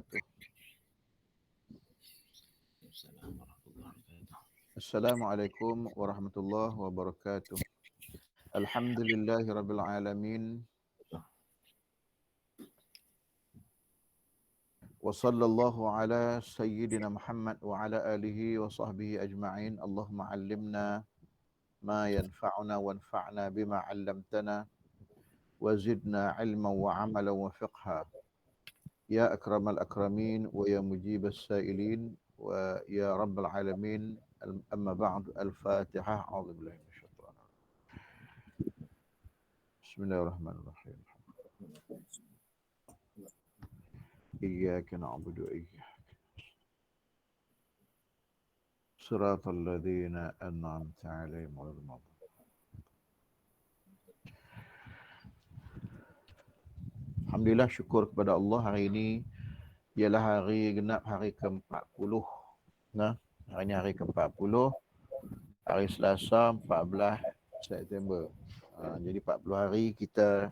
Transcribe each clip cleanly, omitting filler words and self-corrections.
وبركاته. السلام عليكم ورحمة الله وبركاته. الحمد لله رب العالمين وصلى الله على سيدنا محمد وعلى آله وصحبه أجمعين. اللهم علمنا ما ينفعنا وانفعنا بما علمتنا وزدنا علما وعملا وفقها يا أكرم الأكرمين ويا مجيب السائلين ويا رب العالمين. أما بعد، الفاتحة. أعوذ بالله من الشيطان الرجيم. بسم الله الرحمن الرحيم. إياك نعبد وإياك صراط الذين أنعمت عليهم غير المغضوب. Alhamdulillah, syukur kepada Allah, hari ini ialah hari genap hari ke-40. Nah, hari ini hari ke-40, hari Selasa 14 September. Jadi 40 hari kita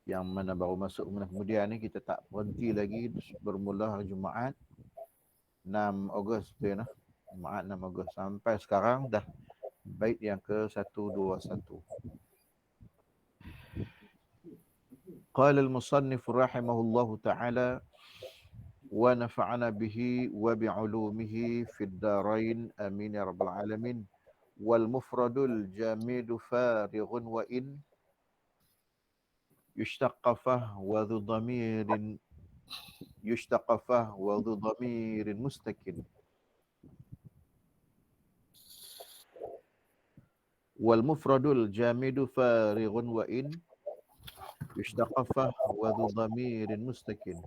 yang mana baru masuk bulan kemudian ni, kita tak berhenti lagi. Bermula hari Jumaat 6 Ogos tu ya, Jumaat 6 Ogos sampai sekarang dah bait yang ke-121. Qala al-musannif rahimahullahu ta'ala wa nafa'ana bihi wa bi'ulumihi fid darain amin ya rabbal alamin. Wal mufradul jamidu farighun wa in yushtaqafah wa dhu dhamirin mustakin. Wal mufradul jamidu farighun wa in yushtaqafah wa dhu dhamirin mustakin.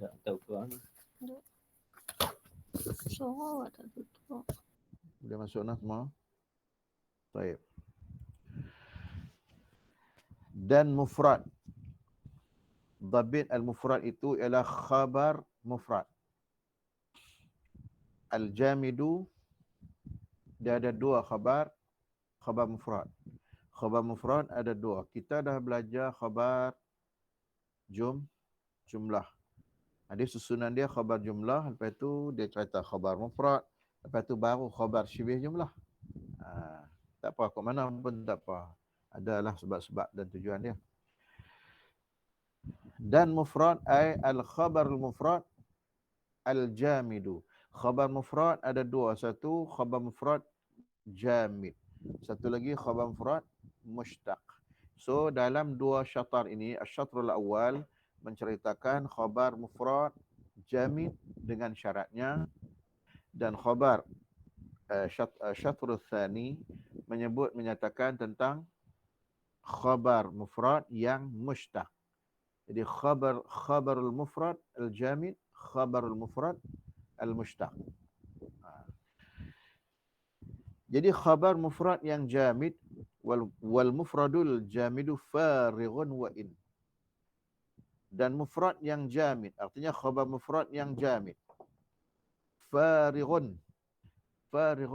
Tak tahu ke mana. Suara tak tutup. Boleh masuk nah semua? Baik. Dan mufrad. Dhabit al-mufrad itu ialah khabar mufrad. Al-jamidu, dia ada dua khabar mufrad. Khabar mufrad ada dua. Kita dah belajar khabar jumlah. Ada susunan dia khabar jumlah, lepas tu dia cerita khabar mufrad, lepas tu baru khabar syibih jumlah. Tak apa, kat mana pun tak apa. Adalah sebab-sebab dan tujuan dia. Dan mufrad ay al-khabar al-mufrad al-jamidu. Khabar mufrad ada dua. Satu khabar mufrad jamid. Satu lagi khabar mufrad mushtaq. So dalam dua syatar ini, asy-syatrul awal menceritakan khabar mufrad jamid dengan syaratnya, dan khabar syatrul tsani menyatakan tentang khabar mufrad yang mushtaq. Jadi khabarul mufrad al-jamid, khabarul mufrad al-mushtaq. Jadi khabar mufrad yang jamid wal mufradul jamidu farighun wa in. Dan mufrad yang jamid artinya khabar mufrad yang jamid. Farighun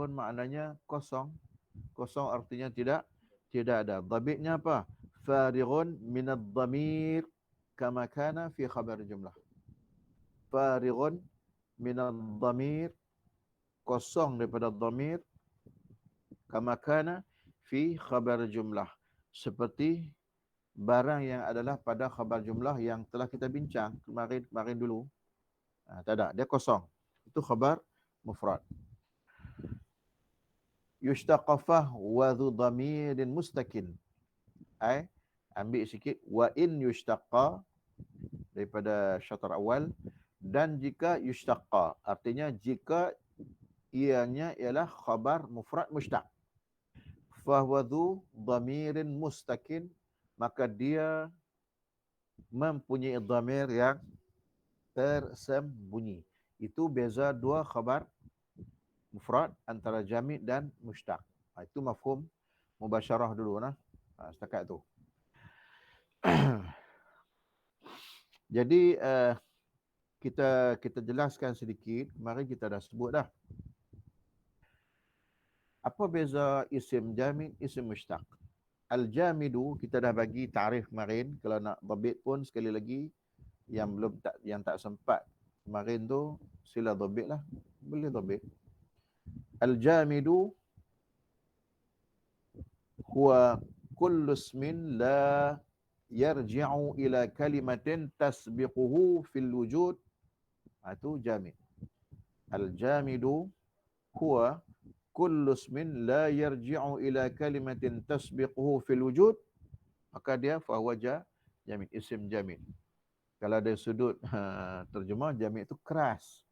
maknanya kosong. Kosong artinya tidak ada. Dhabitnya apa? Farighun minad dhamir kama kana fi khabar jumlah. Farighun minad dhamir, kosong daripada dhamir, kama kana fi khabar jumlah, seperti barang yang adalah pada khabar jumlah yang telah kita bincang kemarin dulu. Tak ada, dia kosong. Itu khabar mufrad. Yushtaqafah wa dhu dhamirin mustakin. Ambil sikit wa in yushtaqqa daripada syatar awal, dan jika yushtaqqa artinya jika ianya ialah khabar mufrad mushtaq. Fa huwa dhu dhamirin mustakin, maka dia mempunyai dhamir yang tersembunyi. Itu beza dua khabar mufrad antara jamid dan mushtaq. Itu mafhum mubasyarah dulu setakat tu. Jadi kita jelaskan sedikit. Kemarin kita dah sebut dah. Apa beza isim jamid, isim mushtaq? Al-jamidu kita dah bagi tarikh kemarin. Kalau nak dhabit pun sekali lagi yang tak sempat kemarin tu sila dhabit lah. Boleh dhabit. Al-jamidu huwa kullu ismin la yarji'u ila kalimatin tasbiquhu fil wujud. Itu jamid. Al-jamidu huwa kullu ismin la yarji'u ila kalimatin tasbiquhu fil wujud. Maka dia fahuwa jamid, isim jamid. Kalau dari sudut terjemah, jamid itu keras.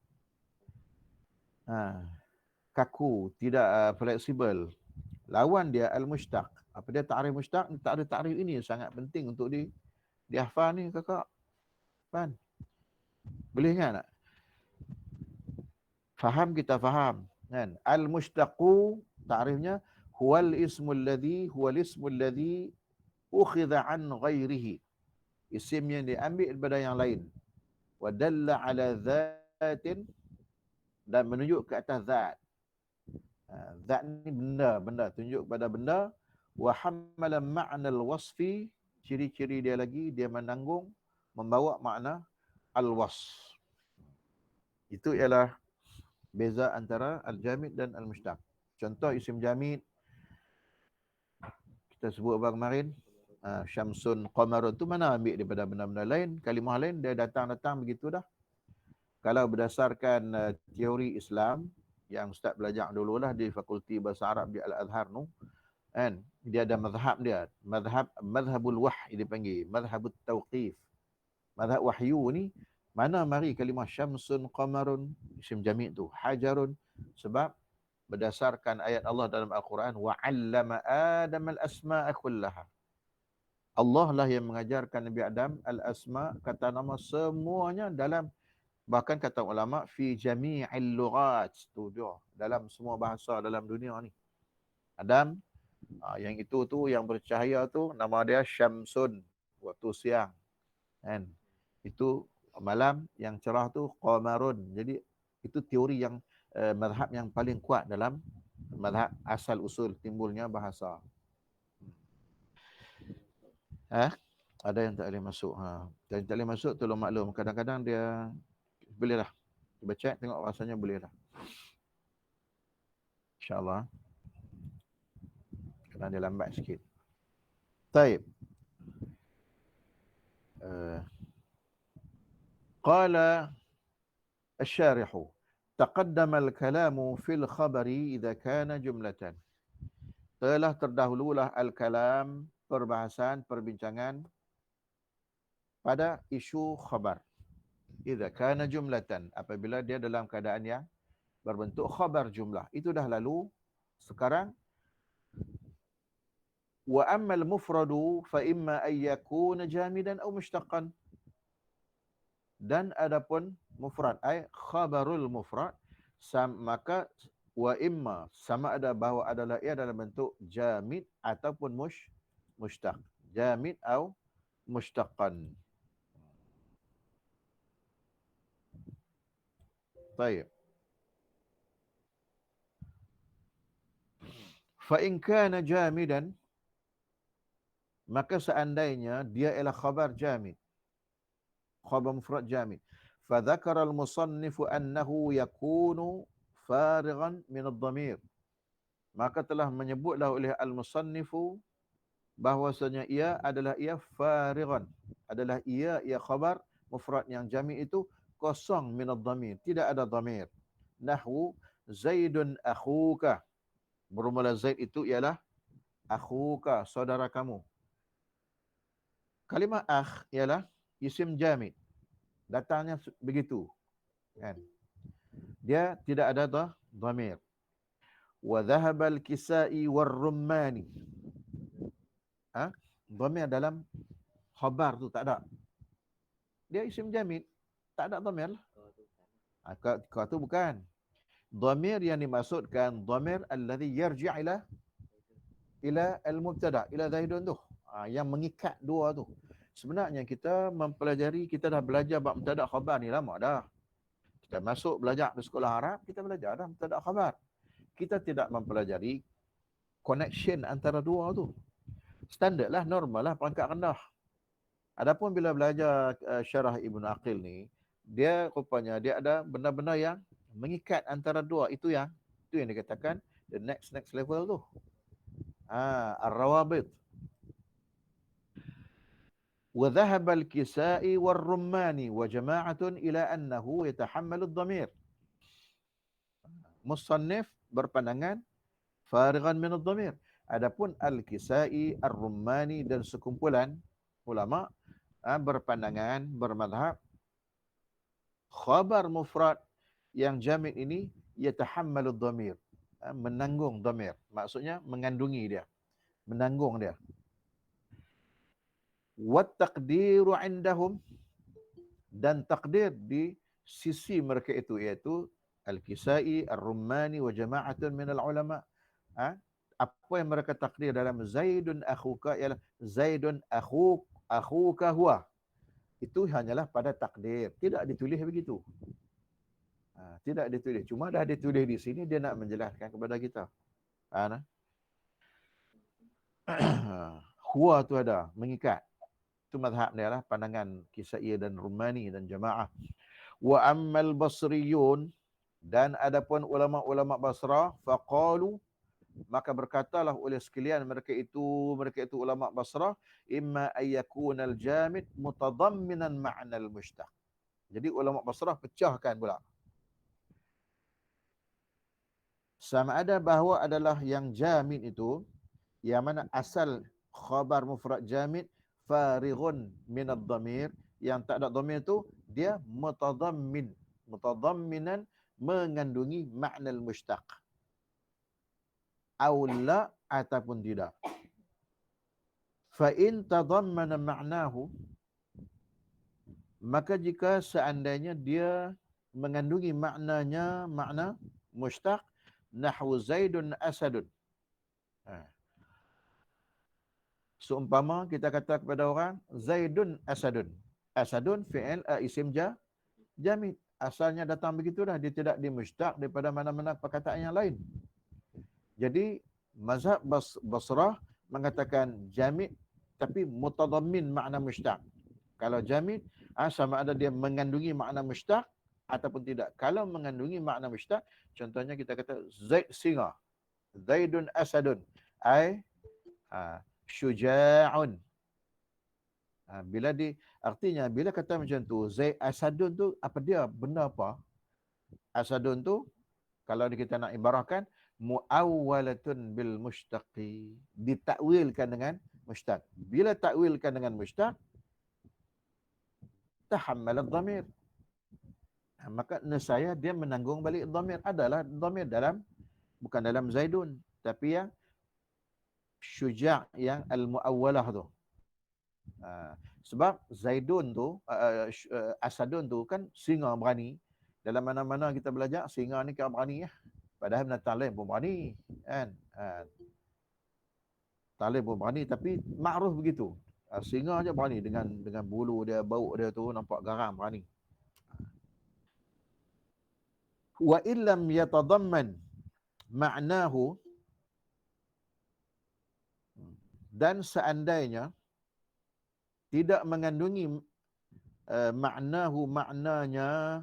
Kaku, tidak fleksibel. Lawan dia al-mushtaq. Apa dia ta'rif mushtaq? Ta'rif ini sangat penting untuk dihafal ni kakak. Faham? Boleh ingat tak? Faham, kita faham. Kan? Al-mushtaqu ta'rifnya huwal ismul ladhi ukhidha an ghairihi. Isim yang diambil daripada yang lain. Wa dalla ala dhatin, dan menunjuk ke atas zat. Zat ni benda, tunjuk pada benda. Wa hammala ma'na al-wasfi, ciri-ciri dia lagi, dia menanggung, membawa makna al-wasf. Itu ialah beza antara al-jamid dan al-mushtaq. Contoh isim jamid, kita sebut apa kemarin? Syamsun, qamarun tu mana ambil daripada benda-benda lain, kalimah lain, dia datang begitu dah. Kalau berdasarkan teori Islam, yang Ustaz belajar dululah di Fakulti Bahasa Arab di Al-Azhar tu, kan? Dia ada mazhab dia. Mazhabul wahyi dipanggil, mazhabut tauqif. Mazhab wahyu ni, mana mari kalimah syamsun, qamarun, isim jamid tu, hajarun, sebab berdasarkan ayat Allah dalam Al-Quran, wa 'allama Adam al-asma'a kullaha. Allah lah yang mengajarkan Nabi Adam al-asma, kata nama semuanya, dalam bahkan kata ulama fi jami'il lughat, setuju, dalam semua bahasa dalam dunia ni. Adam, yang itu tu yang bercahaya tu nama dia Syamsun, waktu siang. Kan? Itu malam yang cerah tu Qamarun. Jadi itu teori yang mazhab yang paling kuat dalam mazhab asal usul timbulnya bahasa. Ada yang tak boleh masuk. Dan tak boleh masuk, tolong maklum. Kadang-kadang dia boleh lah. Cuba cek, tengok rasanya boleh lah. InsyaAllah. Kerana dia lambat sikit. Taib. Qala al-syarihu. Taqaddama al-kalamu fil khabari idha kana jumlatan. Telah terdahululah al-kalam, perbahasan, perbincangan pada isu khabar. Idza kana jumlatan, apabila dia dalam keadaan yang berbentuk khabar jumlah. Itu dah lalu. Sekarang wa ammal mufradu fa imma ay yakuna jamidan aw mushtaqan. Dan adapun mufrad ay khabarul mufrad, maka wa imma sama ada bahawa adalah ia dalam bentuk jamid ataupun mushtaq. Jamid atau mushtaqan. Baik. Fa in kana jamidan, maka seandainya dia ialah khabar jamid, khabar mufrad jamid, fa dzakara al-musannifu annahu yakunu farighan min ad-dhamir, maka telah menyebutlah oleh al-musannifu bahwasanya ia adalah farighan, adalah ia khabar mufrad yang jamid itu kosong min ad-dhamir, tidak ada dhamir. Nahwu Zaidun akhuka, bermula Zaid itu ialah akhuka, saudara kamu. Kalimah akh ialah isim jamid. Datangnya begitu. Kan? Dia tidak ada dhamir. Wa dhahaba al-kisai war-rummani. Dhamir dalam khabar tu tak ada. Dia isim jamid, tak ada dhamir. Kau tu bukan. Dhamir yang dimaksudkan dhamir alladhi yarji' ila al-mubtada', ila Zaidun tu. Yang mengikat dua tu. Sebenarnya kita mempelajari, kita dah belajar bab mubtada' khabar ni lama dah. Kita masuk belajar di sekolah Arab, kita belajar dah mubtada' khabar. Kita tidak mempelajari connection antara dua tu. Standard lah, normal lah, perangkat rendah. Adapun bila belajar syarah Ibnu Aqil ni, dia rupanya dia ada benda-benda yang mengikat antara dua. Itu yang dikatakan the next level tu. Ar-rawabit. وذهب الكسائي والرماني وجماعة إلى أنه يتحمل الضمير. Musannif berpandangan farigan min ad-dhamir. Adapun Al-Kisai, Ar-Rummani dan sekumpulan ulama berpandangan, bermadhab khabar mufrad yang jamid ini yatahammalu ad-dhamir, menanggung dhamir. Maksudnya mengandungi dia, menanggung dia. Wa taqdiru indahum, dan takdir di sisi mereka itu iaitu Al-Kisai, Ar-Rummani wa jama'atun minal ulama. Apa yang mereka takdir dalam Zaidun akhuka ialah Zaidun akhuka huwa. Itu hanyalah pada takdir, tidak ditulis begitu. Tidak ditulis, cuma dah ditulis di sini, dia nak menjelaskan kepada kita. Huwa tu ada, mengikat. Itu mazhab dia lah, pandangan Kisai dan Rumani dan jamaah. Wa ammal basriyun, dan adapun ulama-ulama Basrah, faqalu, maka berkatalah oleh sekalian mereka itu ulama Basrah, imma ayyakunal jamid mutadamminan ma'nal mushtaq. Jadi ulama Basrah pecahkan pula. Sama ada bahawa adalah yang jamid itu, yang mana asal khabar mufrad jamid farighun min ad-dhamir, yang tak ada dhamir itu dia mutadamminan, mengandungi makna al-mushtaq. Aw la, ataupun tidak. Fa in tadammana ma'nahu, maka jika seandainya dia mengandungi maknanya, makna mushtaq, nahwu Zaidun asadun. Seumpama kita kata kepada orang Zaidun asadun. Asadun fi'il isim jamid. Asalnya datang begitulah, dia tidak dimushtaq daripada mana-mana perkataan yang lain. Jadi mazhab Basrah mengatakan jamid tapi mutadammin makna mushtaq. Kalau jamid sama ada dia mengandungi makna mushtaq ataupun tidak. Kalau mengandungi makna mushtaq, contohnya kita kata Zaid singa, Zaidun asadun, ai syuja'un. Artinya bila kata macam tu, Zaid asadun tu apa dia? Benda apa? Asadun tu kalau kita nak ibarahkan muawwalatun bil mushtaqi, ditakwilkan dengan mushtaq. Bila takwilkan dengan mushtaq, tahammal ad-dhamir. Maka nescaya dia menanggung balik dhamir. Adalah dhamir dalam, bukan dalam Zaidun, tapi yang syuja' yang al-muawwalah tu. Sebab Zaidun tu, Asadun tu kan singa berani. Dalam mana-mana kita belajar, singa ni kira berani ya. Padahal binatang lain pun berani. Kan? Talib pun berani, tapi makruf begitu. Singa aja berani dengan bulu dia, bau dia tu nampak garam, berani. Wa illam yatadamman ma'nahu, dan seandainya tidak mengandungi maknanya,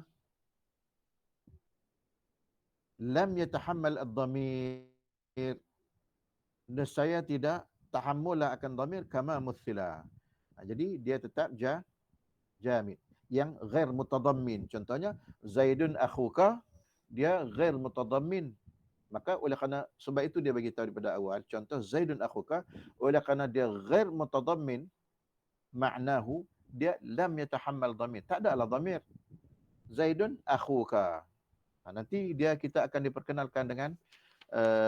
lam yatahammal ad-dhamir, nescaya tidak tahammul akan dhamir kama muthila. Jadi dia tetap jamid yang ghair mutadammin. Contohnya Zaidun akhuka, dia ghair mutadammin. Maka oleh kerana sebab itu dia bagi tahu daripada awal, contoh Zaidun akhuka, oleh kerana dia ghair mutadammin maknahu, dia lam yatahammal dhamir, tak ada lah dhamir. Zaidun akhuka. Nanti kita akan diperkenalkan dengan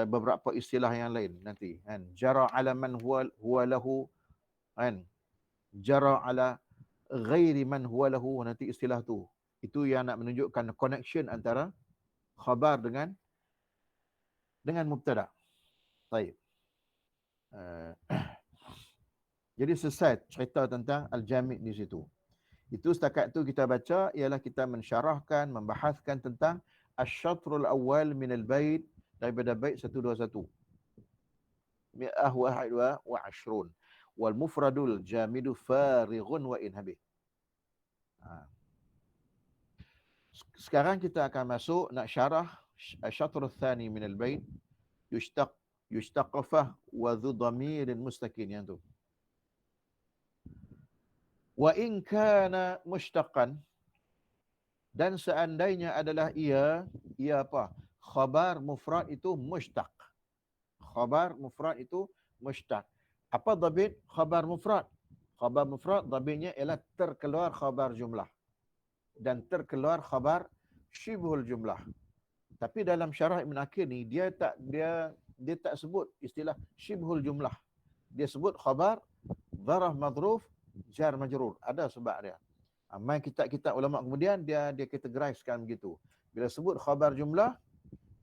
beberapa istilah yang lain nanti, kan. Jara ala man huwa lahu, kan. Jara ala ghairi man huwa lahu, nanti istilah tu. Itu yang nak menunjukkan connection antara khabar dengan mubtada. Baik. Jadi selesai cerita tentang al-jamid di situ. Itu setakat tu kita baca ialah kita mensyarahkan, membahaskan tentang asy-syatrul awal min al-bait, daripada bait 121. Mi'ah wa 21. wal mufradul jamidu farighun wa in habih. Sekarang kita akan masuk nak syarah syatr tsani min al-bait yushtaqafah wa dhu dhamirin mustakin yang tu. Wa in kana mushtaqan, dan seandainya adalah ia apa? Khabar mufrad itu mushtaq. Khabar mufrad itu mushtaq. Apa dhabit khabar mufrad? Khabar mufrad dhabitnya ialah terkeluar khabar jumlah dan terkeluar khabar syibhul jumlah. Tapi dalam syarah Ibn Aqil ni dia tak sebut istilah syibhul jumlah. Dia sebut khabar dharaf madruf jar majrur. Ada sebab dia. Mai kitab-kitab ulama kemudian dia categorizekan begitu. Bila sebut khabar jumlah,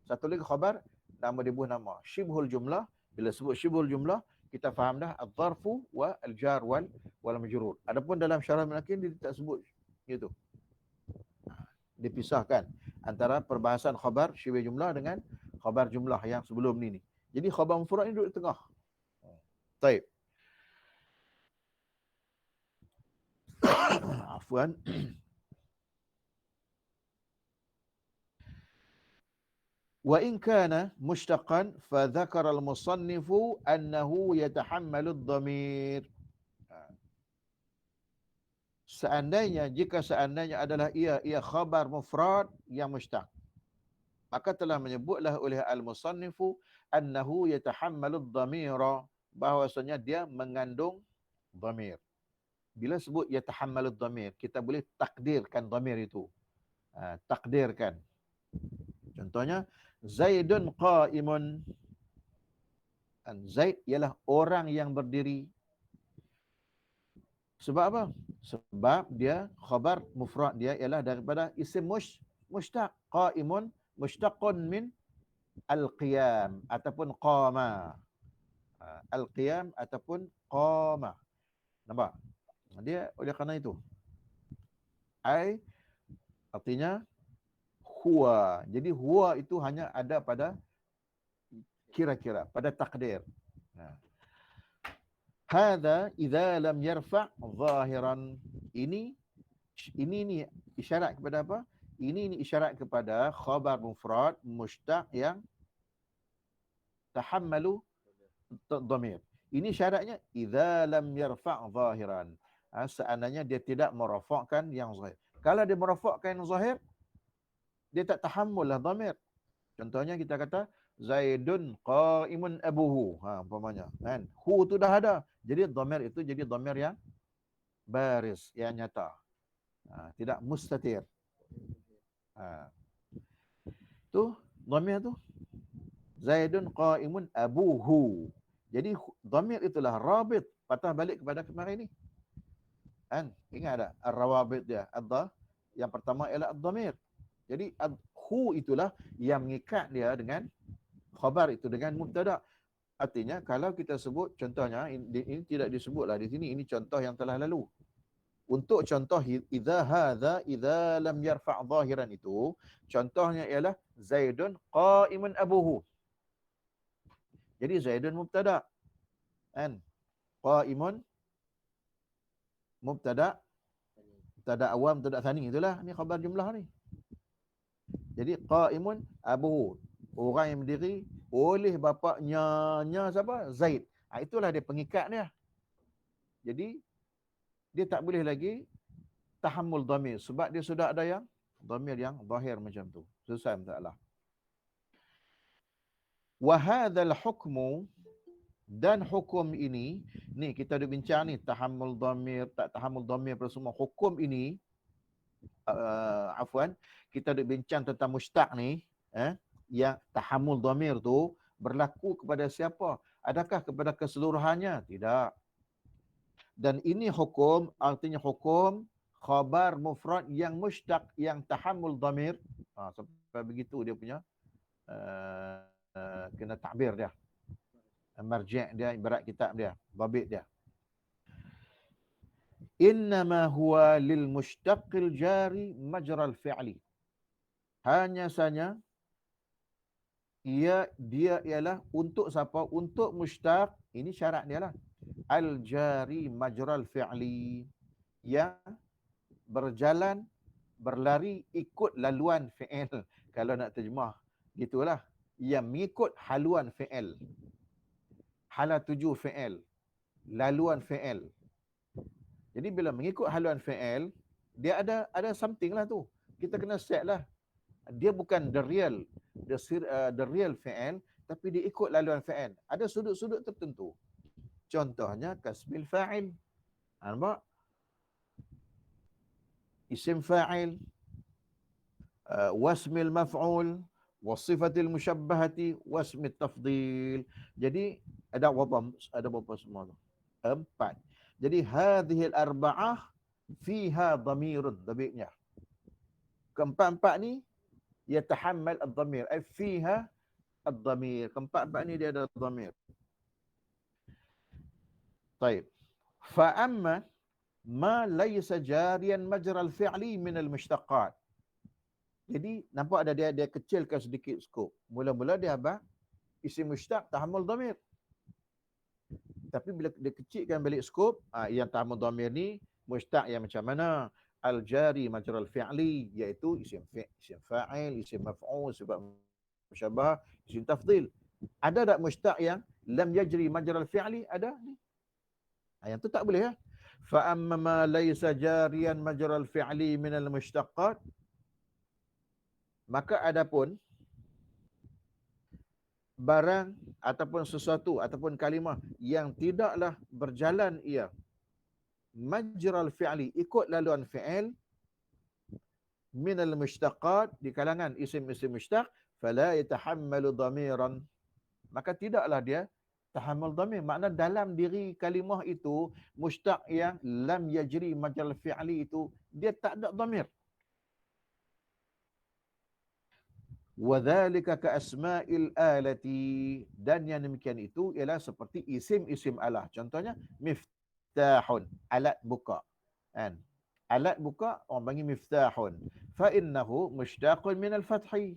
satu lagi khabar nama dia buah nama syibhul jumlah. Bila sebut syibhul jumlah, kita faham dah al-dharfu wa al-jar wal majrur. Adapun dalam syarah Ibn Aqil dia tak sebut gitu. Dipisahkan antara perbahasan khabar syibhul jumlah dengan khabar jumlah yang sebelum ni. Jadi khabar mufrad ni duduk di tengah. Baik. Afwan. Wa in kana mushtaqan fa dzakara al-musannifu annahu yatahammalu ad-dhamir. Jika seandainya adalah ia khabar mufrad yang mushtaq, maka telah menyebutlah oleh al-musannifu annahu yatahammalu ad-dhamira, bahwasanya dia mengandung dhamir. Bila sebut yatahammalu ad-dhamir, kita boleh takdirkan dhamir itu. Takdirkan. Contohnya Zaidun qa'imun. Zaid ialah orang yang berdiri. Sebab apa? Sebab dia khabar mufrad dia ialah daripada isim mushtaq. Qa'imun mushtaqun min al-qiyam ataupun qama. Al-qiyam ataupun qama. Nampak? Dia oleh kerana itu. Artinya huwa. Jadi huwa itu hanya ada pada kira-kira, pada takdir. Hadza idza lam yarfa' zahiran. Ini isyarat kepada apa? Ini isyarat kepada khabar mufrad mushtaq yang tahammalu dhamir. Ini syaratnya idza lam yarfa' zahiran. Seandainya dia tidak merafa'kan yang zahir. Kalau dia merafa'kan yang zahir, dia tak tahammul lah dhamir. Contohnya kita kata Zaidun qa'imun abuhu. Umpamanya, kan? Hu tu dah ada. Jadi dhamir itu jadi dhamir yang baris, yang nyata. Tidak mustatir. Tu dhamir tu Zaidun qa'imun abuhu. Jadi dhamir itulah rabit, patah balik kepada kemarin ni. Kan? Ingat tak ar-rawabit dia? Yang pertama ialah ad-dhamir. Jadi hu itulah yang mengikat dia dengan khabar itu dengan mubtada. Artinya kalau kita sebut contohnya ini tidak disebutlah di sini, ini contoh yang telah lalu. Untuk contoh idza lam yarfa' zahiran itu, contohnya ialah Zaidun qa'imun abuhu. Jadi Zaidun mubtada. Kan? Qa'imun mubtada awam, mubtada tsani, itulah ni khabar jumlah ni. Jadi qa'imun abuhu, orang yang berdiri oleh bapaknya siapa? Zaid. Itulah dia pengikat dia. Jadi dia tak boleh lagi tahammul dhamir sebab dia sudah ada yang dhamir yang zahir macam tu. Selesai masalah. Wa hadzal hukmu, dan hukum ini, ni kita ada bincang ni tahammul dhamir, tak tahammul dhamir pada semua hukum ini. Kita ada bincang tentang mushtaq ni, yang tahammul dhamir tu berlaku kepada siapa? Adakah kepada keseluruhannya? Tidak. Dan ini hukum, artinya hukum khabar mufrad yang mushtaq, yang tahammul dhamir. Sampai begitu dia punya kena takbir dia, marji' dia, ibarat kitab dia, babit dia. Innama huwa lil mushtaqil jari majral fi'li. Hanya saja dia ialah untuk siapa? Untuk mushtaq. Ini syarat dia lah. al-jari majral fi'li, yang berjalan, berlari ikut laluan fi'il. Kalau nak terjemah gitulah, yang mengikut haluan fi'il, hala tuju fi'il, laluan fi'il. Jadi bila mengikut haluan fi'il, dia ada something lah tu. Kita kena set lah. Dia bukan the real fi'il, tapi dia ikut laluan fi'il. Ada sudut-sudut tertentu. Contohnya kasbil fa'il. Nampak? Isim fa'il, wasmil maf'ul, wasifatil musyabbahati, wasmit tafdil. Jadi ada berapa semua tu? 4. Jadi hadhil arba'ah fiha dhamirun, dhabirnya. Keempat-empat ni yatahammal ad-dhamir, ay fiha ad-dhamir. Keempat-empat ni dia ada dhamir. Baik. Fa amma ma laysa jariyan majra al-fi'li min al-mushtaqat. Jadi nampak ada dia kecilkan sedikit skop. Mula-mula dia apa? Isim mushtaq tahammul dhamir. Tapi bila dia kecilkan balik skop, yang tahammul dhamir ni mushtaq yang macam mana? Al-jari majra al-fi'li, iaitu isim fa'il, isim maf'ul, sebab musyabbah, isim tafdil. Ada tak mushtaq yang lam yajri majra al-fi'li? Ada ni. Yang tu tak boleh ya. Fa amma ma laysa jariyan majra al-fi'li min al-mushtaqat, maka adapun barang ataupun sesuatu ataupun kalimah yang tidaklah berjalan ia majral fi'li, ikut laluan fi'il, minal mushtaqat, di kalangan isim-isim mushtaq, fala yatahammalu dhamiran, maka tidaklah dia tahammul dhamir. Makna dalam diri kalimah itu mushtaq yang lam yajri majral fi'li itu dia tak ada dhamir. Wadhalika ka asma'il alati, dan yang demikian itu ialah seperti isim-isim alah. Contohnya miftahun, alat buka. Kan? Alat buka orang panggil miftahun. Fa innahu mushtaqun min al-fathi.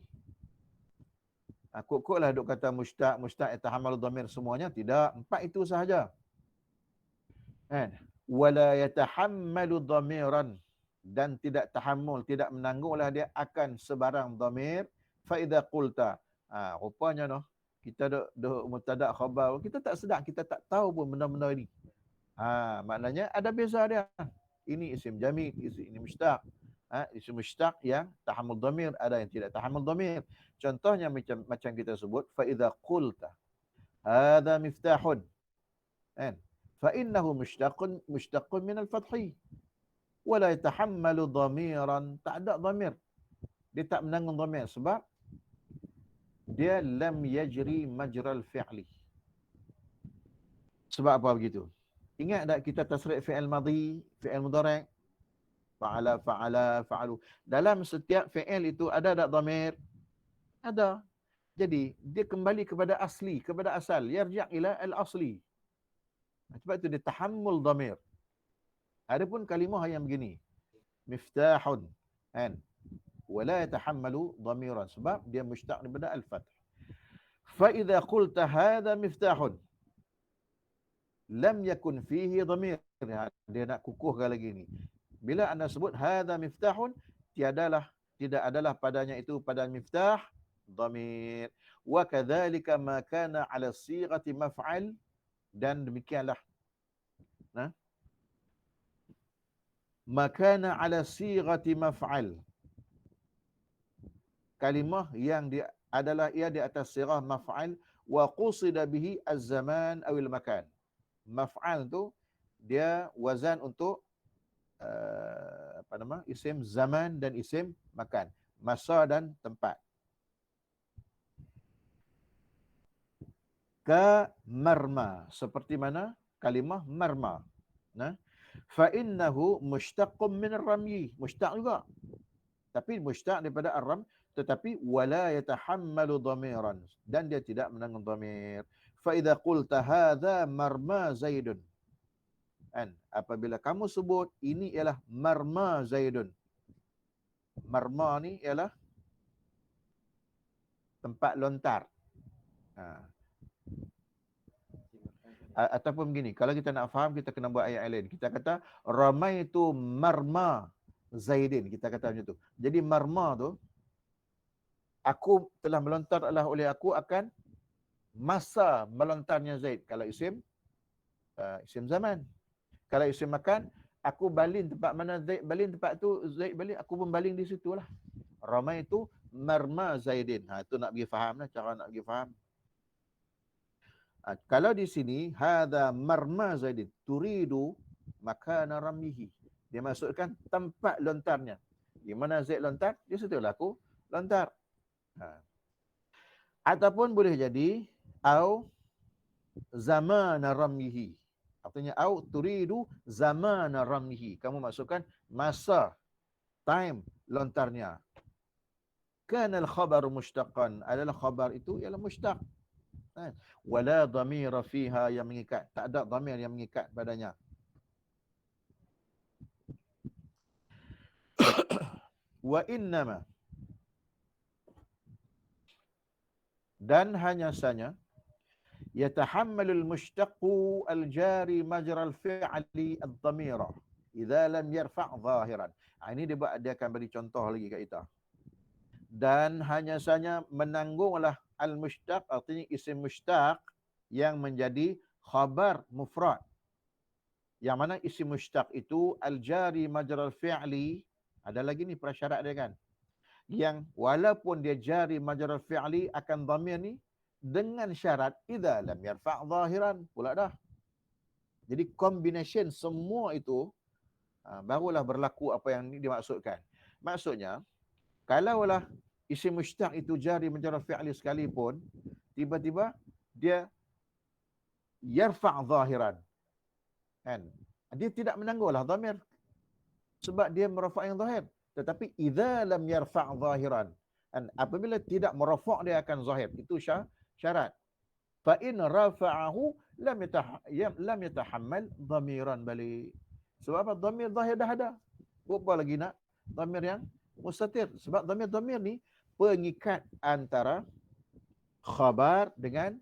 Kok-koklah duk kata mushtaq yatahammalu dhamir semuanya, tidak, 4 itu sahaja. Kan? Wala yatahammalu dhamiran, dan tidak tahammul, tidak menanggunglah dia akan sebarang dhamir. Fa idza qulta, rupanya noh kita duk mubtada khabar, kita tak sedar, kita tak tahu pun benda-benda ini. Maknanya ada beza dia. Ini isim jamid, ini mushtaq. Isim mushtaq yang tahammul dhamir, ada yang tidak tahammul dhamir. Contohnya macam kita sebut, fa idza qulta hadza miftahun, kan? Fa innahu mushtaqun min al-fathi wa la yatahammalu dhamiran, tak ada dhamir. Dia tak menanggung dhamir sebab dia lam yajri majral fi'li. Sebab apa begitu? Ingat tak kita tasrif fi'il madhi, fi'il mudhari', fa'ala, fa'alu. Dalam setiap fi'il itu ada tak dhamir? Ada. Jadi dia kembali kepada asli, kepada asal. Yarja' ila al-asli. Sebab itu dia tahammul dhamir. Adapun kalimah yang begini, miftahun, kan? Wala yatahammalu dhamiran, sebab dia mushtaq daripada al-fath. Fa idza qulta hadha miftahun lam yakun fihi dhamir. Dia nak kukuhkan lagi ni. Bila anda sebut hadha miftahun, tidak adalah padanya itu, pada miftah, dhamir. Wa kadzalika ma kana ala sighati maf'al, dan demikianlah ma kana ala sighati maf'al, kalimah yang dia adalah ia di atas sirah maf'al, wa qusida bihi az-zaman awil makan. Maf'al tu dia wazan untuk isim zaman dan isim makan, masa dan tempat. Ka marma, seperti mana kalimah marma. Fa innahu mushtaqqun min ar-ramyi, mushtaq juga, tapi mushtaq daripada ar-ram, tetapi wala yatahammalu dhamiran, dan dia tidak menanggung dhamir. Fa idza qulta hadza marma zaidun, kan, apabila kamu sebut ini ialah marma zaidun. Marma ni ialah tempat lontar. Ataupun begini, kalau kita nak faham, kita kena buat ayat lain. Kita kata ramaitu marma Zaidin. Kita kata macam tu. Jadi marma tu, aku telah melontar adalah oleh aku akan masa melontarnya Zaid. Kalau isim, isim zaman. Kalau isim makan, aku baling tempat mana Zaid baling, tempat tu Zaid baling, aku pun baling di situlah. Ramaitu marma Zaidin. Itu nak pergi faham lah, cara nak pergi faham. Kalau di sini hadza marma Zaidin turidu makana ramihi, dia maksudkan tempat lontarnya. Di mana Zaid lontar, di situlah aku lontar. Ataupun boleh jadi au zamana ramihi. Artinya au turidu zamana ramihi. Kamu maksudkan masa, time lontarnya. Kana al-khabar mushtaqan. Adalah khabar itu ialah mushtaq. Wala dhamira fiha yang mengikat. Tak ada dhamir yang mengikat padanya. Wa innama, dan hanya saja yatahammalul mushtaqu al-jari majra al-fi'li ad-dhamira idza lam yarfa' zahiran. Ini dia akan beri contoh lagi kat kita. Dan hanya saja menanggunglah al-mushtaq, artinya isim mushtaq yang menjadi khabar mufrad. Yang mana isim mushtaq itu al-jari majra al-fi'li, ada lagi ni prasyarat dia kan. Yang walaupun dia jari majra al-fi'li akan dhamir ni dengan syarat idza lam yarfa' zahiran pula dah. Jadi combination semua itu barulah berlaku apa yang dimaksudkan. Maksudnya kalaulah isim mushtaq itu jari majra al-fi'li sekalipun, tiba-tiba dia yarfa' zahiran, kan? Dia tidak menanggunglah dhamir sebab dia merafa' yang zahir. Tetapi idza lam yarfa' zahiran, dan apabila tidak merafa' dia akan zahir, itu syarat. Fa in rafa'ahu lam yatahammal dhamiran balik. Sebab apa? Dhamir zahir dah ada. Apa lagi nak dhamir yang mustatir? Sebab dhamir ni pengikat antara khabar dengan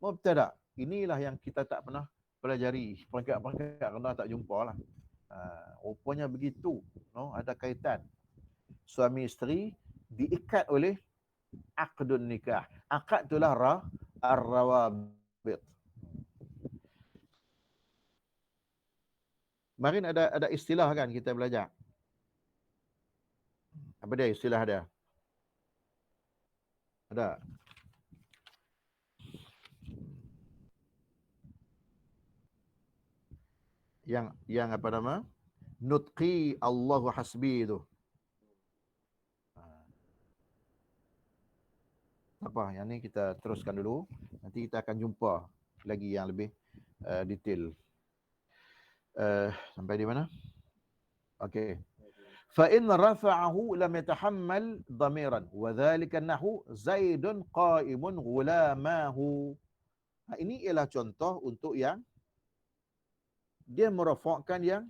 mubtada. Inilah yang kita tak pernah pelajari. Perangkat-perangkat kena tak jumpa lah. Rupanya begitu. No, ada kaitan. Suami isteri diikat oleh aqdun nikah. Akad itulah ar-rawabit. Kemarin ada istilah kan kita belajar. Apa dia istilah dia? Ada. Yang apa nama? Nutqi Allahu hasbi itu. Apa? Yang ni kita teruskan dulu. Nanti kita akan jumpa lagi yang lebih detail. Sampai di mana? Okey. Fa in rafa'ahu lam yatahammal dhamiran wa dhalika nahu Zaidun qa'imun ghulamahu. Ini ialah contoh untuk yang dia merafa'kan yang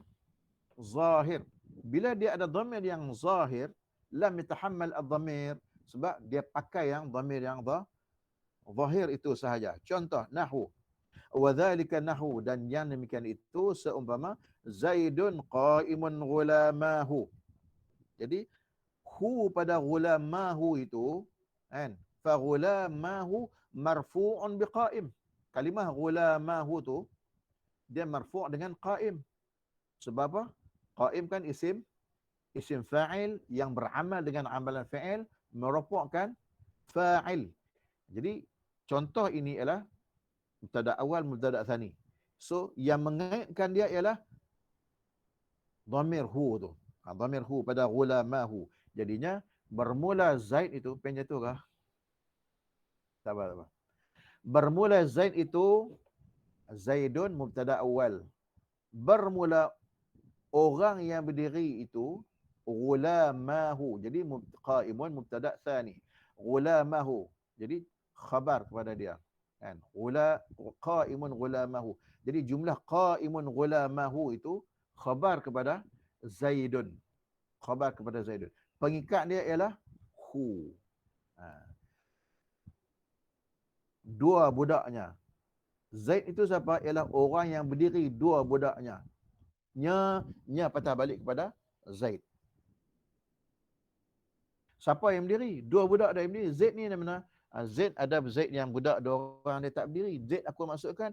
zahir. Bila dia ada dhamir yang zahir, lam yatahammal ad-dhamir, sebab dia pakai yang dhamir yang zahir itu sahaja. Contoh nahwu. Wa dhalika nahwu, dan yang demikian itu seumpama Zaidun qa'imun ghulamahu. Jadi hu pada ghulamahu itu kan, fa ghulamahu marfu'un biqa'im. Kalimah ghulamahu tu dia marfu' dengan qa'im. Sebab apa? Qa'im kan isim fa'il yang beramal dengan amalan fa'il, merafa'kan fa'il. Jadi contoh ini ialah mubtada awal, mubtada tsani. So yang mengaitkan dia ialah dhamir hu tu. Dhamir hu pada ghulamahu. Jadinya bermula Zaid itu penjat tu kah? Sabar. Bermula Zaid itu Zaidun mubtada awal. Bermula orang yang berdiri itu ghulamahu. Jadi qa'imun mubtada tsani. Ghulamahu. Jadi khabar kepada dia. Kan? Qa'imun ghulamahu. Jadi jumlah qa'imun ghulamahu itu khabar kepada Zaidun. Khabar kepada Zaidun. Pengikat dia ialah hu. Dua budaknya. Zaid itu siapa? Ialah orang yang berdiri dua budaknya. Nya patah balik kepada Zaid. Siapa yang berdiri? Dua budak ada yang berdiri. Zaid ni mana? Zaid ada Zaid yang budak dua orang dia tak berdiri. Zaid aku masukkan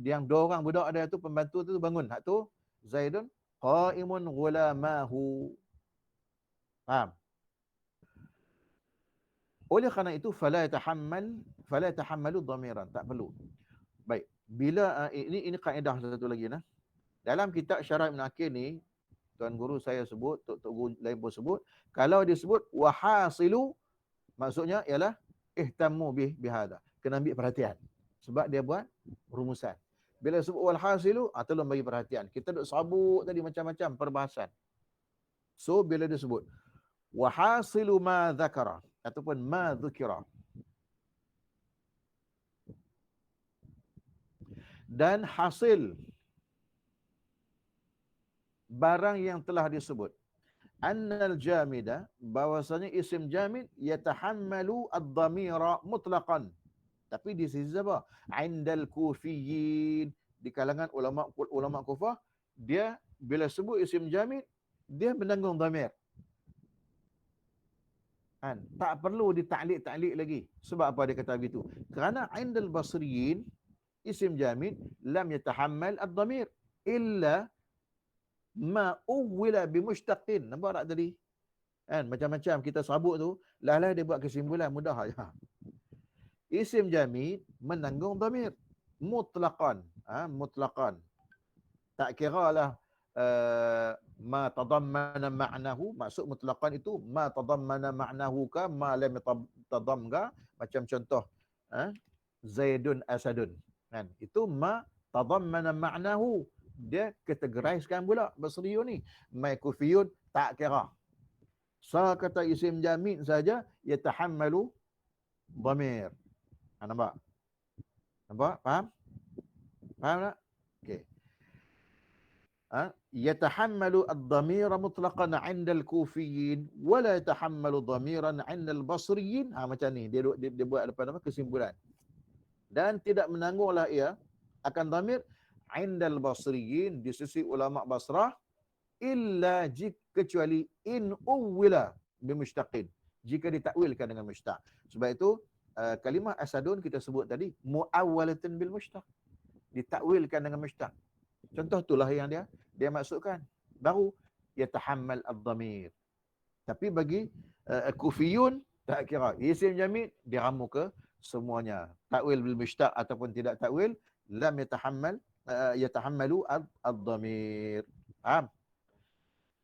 yang dua orang budak ada tu pembantu tu bangun. Hak tu Zaidun qaimun ghulamahu. Faham? Oleh kerana itu fala yatahammalu dhamiran, tak perlu. Baik. Bila ini kaedah satu lagi nah. Dalam kitab Syarah Ibn Aqil ni, tuan guru saya sebut, tok guru lain pun sebut, kalau disebut wahasilu, maksudnya ialah ihtammu bihada. Kena ambil perhatian. Sebab dia buat rumusan. Bila sebut walhasilu, tolong bagi perhatian. Kita duk sabut tadi macam-macam perbahasan. So bila dia sebut wahasilu ma dzakara ataupun ma dzukira, dan hasil barang yang telah disebut, annal jamida, bahwasanya isim jamid yatahammalu ad-dhamira mutlaqan. Tapi di sisi apa? Indal kufiyin, di kalangan ulama Kufah, dia bila sebut isim jamid dia menanggung dhamir. Kan? Tak perlu ditaklik lagi. Sebab apa dia kata begitu? Kerana indal basriyin isim jamid lam yatahammal ad-dhamir illa ma uwila bimushtaqin. Nampak tak tadi? Kan macam-macam kita sabut tu, lah dia buat kesimpulan mudah aja. Isim jamid menanggung dhamir mutlaqan, mutlaqan. Tak kiralah ma tadammana ma'nahu, maksud mutlaqan itu ma tadammana ma'nahu ka ma lam tadammga, macam contoh Zaidun asadun. Kan? Itu ma tadammana ma'nahu, dia kategoriskan pula Basriyun ni. Mai Kufiyun tak kira. Kata isim jamid saja yatahammalu dhamir. Nampak? Nampak? Faham? Faham tak? Okey. Yatahammalu ad-dhamira mutlaqan 'inda al-Kufiyin wa la yatahammalu dhamiran 'inda al-Basriyin. Macam ni dia buat apa kesimpulan. Dan tidak menanggunglah ia akan dhamir 'inda al-Basriyin, di sisi ulama Basrah, illa kecuali in uwila bimushtaqin, jika ditakwilkan dengan mushtaq. Sebab itu kalimah asadun kita sebut tadi muawwalatan bil mushtaq, ditakwilkan dengan mushtaq. Contoh itulah yang dia maksudkan. Baru yatahammal ad-dhamir. Tapi bagi Kufiyun tak kira. Isim jamid diramu ke semuanya. Takwil bil mushtaq ataupun tidak takwil, lam yatahammalu ad-dhamir. Faham?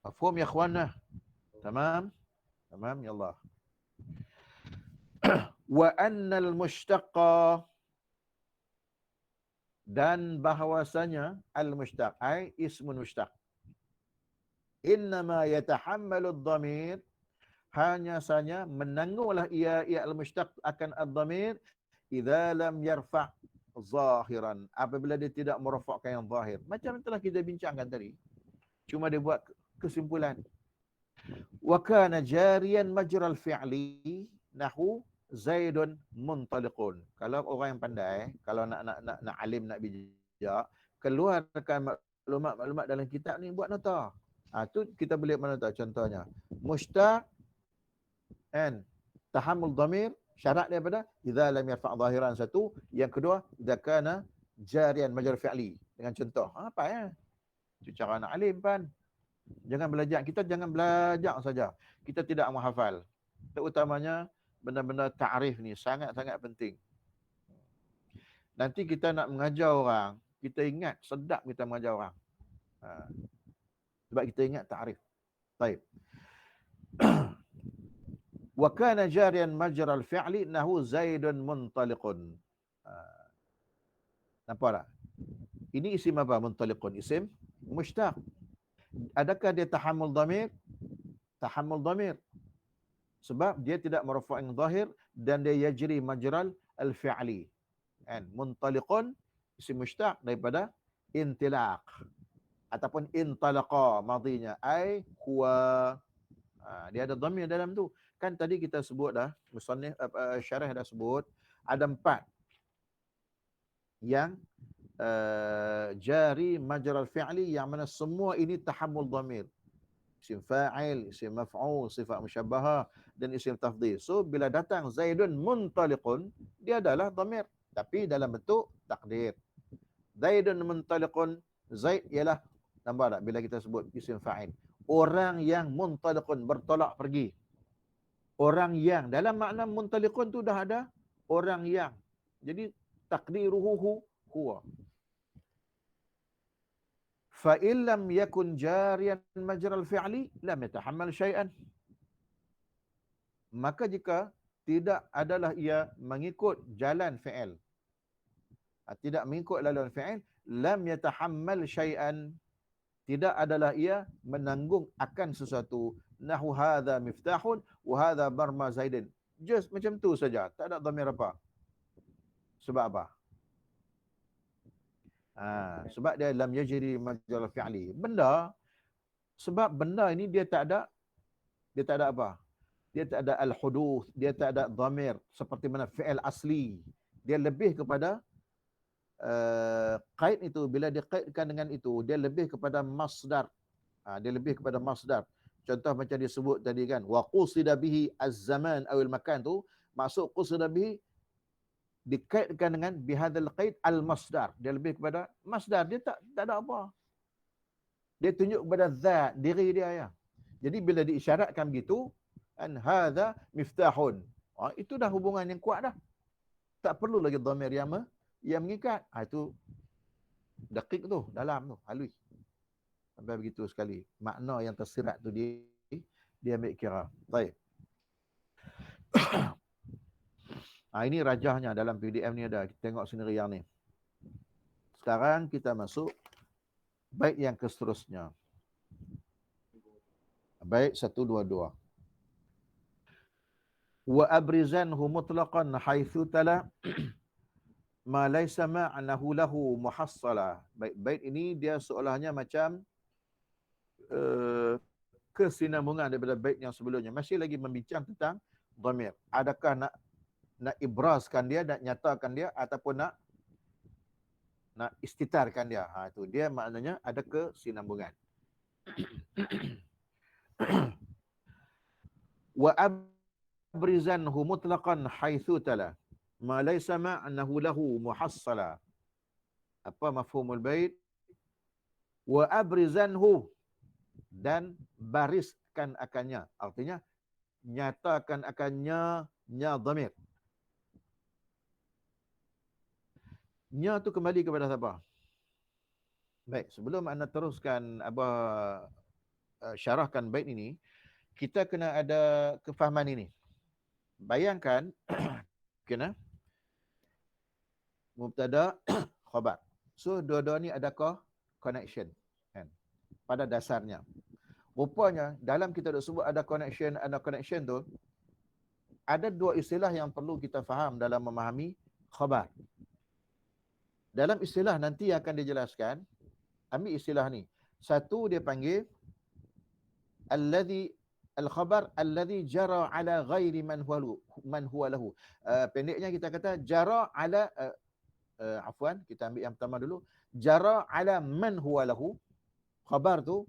Mafhum ya ikhwanah? Tamam? Tamam ya Allah. Wa annal mushtaqqa, dan bahwasanya al-mushtaq ai ismun mushtaq innama yatahammalu ad-dhamir, hanya saja menanggunglah ia al-mushtaq akan ad-dhamir idza lam yarfa' zahiran, apabila dia tidak merafa'kan yang zahir. Macam telah kita bincangkan tadi. Cuma dia buat kesimpulan. Wa kana jariyan majral fi'li nahu Zaidun muntaliqun. Kalau orang yang pandai, kalau nak alim, nak bijak, keluarkan maklumat dalam kitab ni, buat nota. Tu kita boleh menota. Contohnya mushtaq and tahammul dhamir, syarat daripada idza lam yarfa' zahiran, satu. Yang kedua, idza kana jariyan majral fi'li, dengan contoh. Apa ya? Itu cara nak alim kan. Jangan belajar, kita jangan belajar saja. Kita tidak menghafal. Terutamanya benda-benda ta'rif ni sangat-sangat penting. Nanti kita nak mengajar orang, kita ingat sedap kita mengajar orang. Sebab kita ingat ta'rif. Baik. Wa kana jariyan majral fi'li nahu Zaidun muntaliqun. Nampak tak? Ini isim apa? Muntaliqun. Isim mushtaq. Adakah dia tahammul dhamir? Tahammul dhamir. Sebab dia tidak merfa' yang zahir dan dia yajri majral al-fi'li. Kan? Muntaliqun isim mushtaq daripada intilaq ataupun intalaqa madhinya, ai huwa. Dia ada dhamir dalam tu. Kan tadi kita sebut dah, musannif syarah dah sebut ada 4. yang jari majral fi'li, yang mana semua ini tahammul dhamir. Isim fa'il, isim maf'ul, sifat musyabbahah dan isim tafdhil. So bila datang Zaidun muntaliqun, dia adalah dhamir tapi dalam bentuk takdir. Zaidun muntaliqun, Zaid ialah, nampak tak bila kita sebut isim fa'il, orang yang muntaliqun, bertolak pergi. Orang yang, dalam makna muntaliqun tu dah ada orang yang. Jadi takdiruhu huwa. Fa in lam yakun jariyan majral fi'li lam yatahammal syai'an. Maka jika tidak adalah ia mengikut jalan fi'il, tidak mengikut laluan fi'il, lam yatahammal syai'an, tidak adalah ia menanggung akan sesuatu. Nahu hadha miftahun wa hadha barma Zaidin. Just macam tu saja, tak ada dhamir apa. Sebab apa? Sebab dia lam yajri majral fi'li. Benda, sebab benda ini dia tak ada apa? Dia tak ada al-huduth, dia tak ada dhamir seperti mana fi'il asli. Dia lebih kepada qaid itu, bila dikaitkan dengan itu, dia lebih kepada masdar. Dia lebih kepada masdar. Contoh macam disebut tadi kan, wa qusida bihi az-zaman awil makan tu, maksud qusida bihi dikaitkan dengan bihadzal qaid al-masdar. Dia lebih kepada masdar, dia tak ada apa. Dia tunjuk kepada zat, diri dia ya. Jadi bila diisyaratkan begitu, an hadza miftahun. Itu dah hubungan yang kuat dah. Tak perlu lagi dhamir yang mengikat. Itu dakik tu, dalam tu, halus. Sampai begitu sekali. Makna yang tersirat tu dia ambil kira. Baik. Ini rajahnya dalam PDF ni ada. Kita tengok sendiri yang ni. Sekarang kita masuk bait yang seterusnya. Bait 122. Wa abrizanhu mutlaqan haitsu tala ma laysa ma'nahu lahu muhassala. Bait ini dia seolahnya macam kesinambungan daripada bait yang sebelumnya. Masih lagi membincang tentang dhamir. Adakah nak ibrazkan dia, nak nyatakan dia, ataupun nak istitarkan dia. Itu dia maknanya ada kesinambungan. Wa abrizanhu mutlaqan haitsu tala ma laysa ma'nahu lahu muhassala. Apa mafhumul bait? Wa abrizanhu, dan bariskan akannya. Artinya nyatakan akannya nya dhamir. Nya tu kembali kepada siapa? Baik, sebelum anda teruskan syarahkan bait ini, kita kena ada kefahaman ini. Bayangkan kena mubtada khabar. So dua-dua ni adakah connection kan? Pada dasarnya. Rupanya dalam kita sebut ada connection tu, ada dua istilah yang perlu kita faham dalam memahami khabar. Dalam istilah nanti akan dijelaskan, ambil istilah ni. Satu dia panggil alladhi al-khabar alladhi jara ala ghairi man huwa lahu. Pendeknya kita kata jara ala afwan, kita ambil yang pertama dulu. Jara ala man huwa lahu. Khabar tu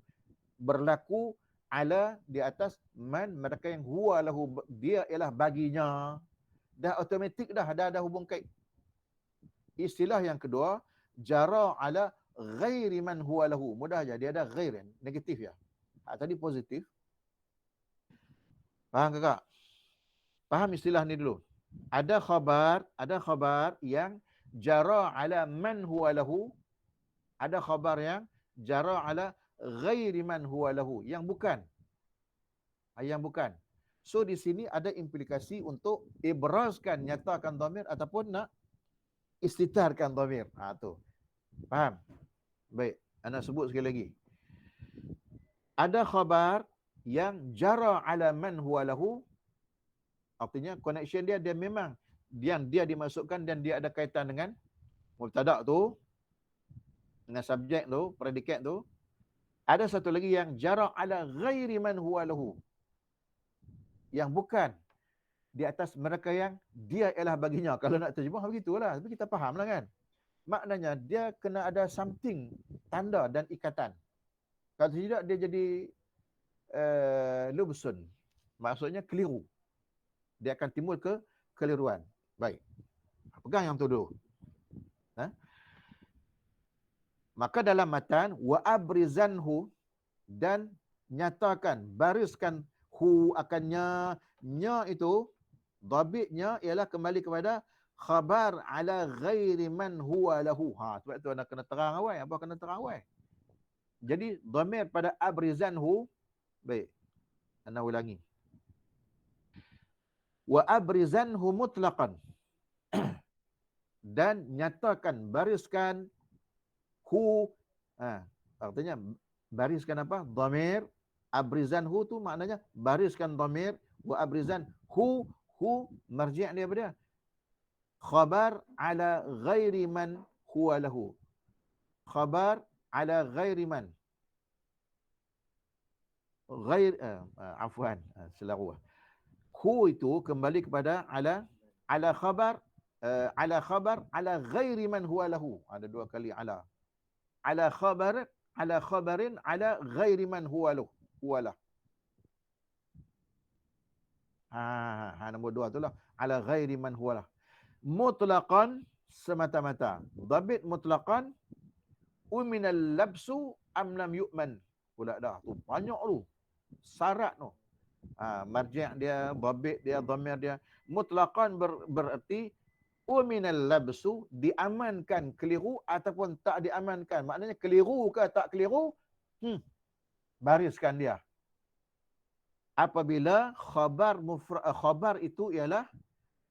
berlaku ala, di atas man, mereka yang huwa lahu, dia ialah baginya. Dah automatik dah ada hubung kait. Istilah yang kedua, jara ala ghairi man huwa lahu. Mudah aja, dia ada ghair, negatif ya. Tadi positif. Faham kakak? Faham istilah ni dulu. Ada khabar yang jara ala man huwa lahu. Ada khabar yang jara ala ghairi man huwa lahu, yang bukan. So di sini ada implikasi untuk ibrazkan, nyatakan dhamir ataupun nak istitarkan dhamir. Tu. Faham? Baik, ana sebut sekali lagi. Ada khabar yang jara ala man huwa lahu, artinya connection dia memang dia dimasukkan dan dia ada kaitan dengan mubtada tu, dengan subjek tu, predikat tu. Ada satu lagi yang jara ala ghairi man huwa lahu, yang bukan di atas mereka yang dia ialah baginya. Kalau nak terjemah begitulah, tapi kita fahamlah kan. maknanya dia kena ada something, tanda dan ikatan. Kalau tidak dia jadi lubsun. Maksudnya keliru. Dia akan timbul keliruan. Baik. Pegang yang tu dulu. Ha? Maka dalam matan wa abrizanhu, dan nyatakan, bariskan hu akannya, nya itu dhabitnya ialah kembali kepada khabar ala ghairi man huwa lahu. Sebab tu anda kena terang awal. Apa kena terang awal? Jadi dhamir pada abrizanhu. Baik. Anda ulangi. Wa abrizanhu mutlaqan. Dan nyatakan, bariskan hu. Artinya bariskan apa? Dhamir. Abrizanhu tu maknanya bariskan dhamir. Wa abrizan hu. Hu marji' dia apa dia? Khabar ala ghairi man huwa lahu. Khabar ala ghairi man. Afwan, selaruah. Hu itu kembali kepada ala khabar, ala ghairi man huwa lahu. Ada dua kali ala. Ala khabarin ala ghairi man huwa lah. Nombor dua tu lah. Ala ghairi man huwa lah. Mutlaqan, semata-mata. Dhabit mutlaqan. Uminal labsu am lam yu'man. Pula dah. Tu banyak tu. Syarat tu. Marji' dia, dhabit dia, dhamir dia. Mutlaqan berarti uminal labsu, diamankan keliru ataupun tak diamankan. Maknanya keliru ke tak keliru, bariskan dia. Apabila khabar itu ialah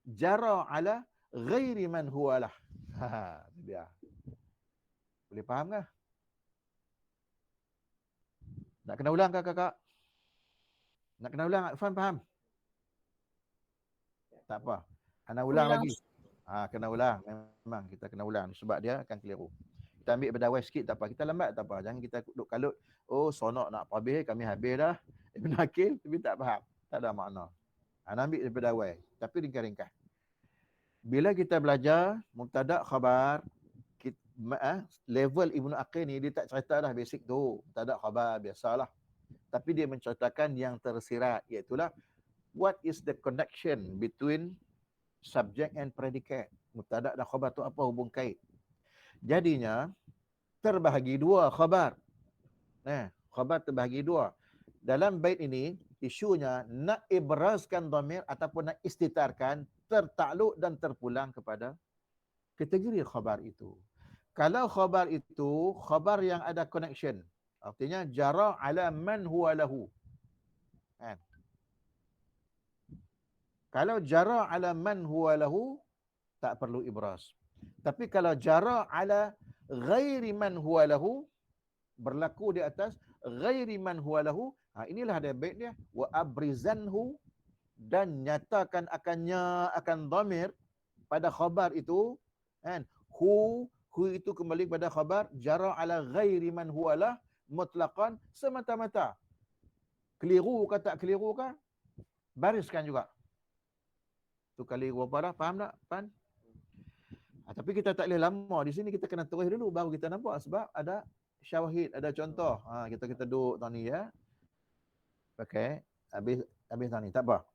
jara ala ghairi man huwa lah. Dia. Boleh faham ke? Nak kena ulang ke kakak? Nak kena ulang? Faham? Tak apa. Ana ulang lagi. Kena ulang. Memang kita kena ulang sebab dia akan keliru. Kita ambil berdawai sikit tak apa. Kita lambat tak apa. Jangan kita duduk kalut. Oh, sonok nak habis, kami habis dah. Ibn Akil tapi tak faham. Tak ada makna. Ana ambil berdawai tapi ringkas-ringkas. Bila kita belajar mubtada' khabar, level Ibn Aqil ni dia tak cerita dah basic tu. Mubtada' khabar biasalah. Tapi dia menceritakan yang tersirat, iaitulah what is the connection between subject and predicate. Mubtada' dan khabar tu apa hubung kait. Jadinya terbahagi dua khabar. Khabar terbahagi dua. Dalam bait ini isunya nak ibrazkan dhamir ataupun nak istitarkan tertakluk dan terpulang kepada kategori khabar itu. Kalau khabar itu khabar yang ada connection, artinya jara ala man huwa lahu. Kalau jara ala man huwa lahu, tak perlu ibraz. Tapi kalau jara ala ghairi man huwa lahu, berlaku di atas ghairi man huwa lahu, inilah dia bait dia. Wa abrizanhu, dan nyatakan akan dhamir pada khabar itu. Hu itu kembali pada khabar jara ala ghairi man huwa lah mutlaqan, semata-mata. Keliru ke tak keliru ke, bariskan juga. Tu kali berapa dah? Faham tak? Pan? Tapi kita tak boleh lama di sini, kita kena terus dulu baru kita nampak sebab ada syawahid, ada contoh. Kita duduk tadi ya. Okey, habis tadi tak apa.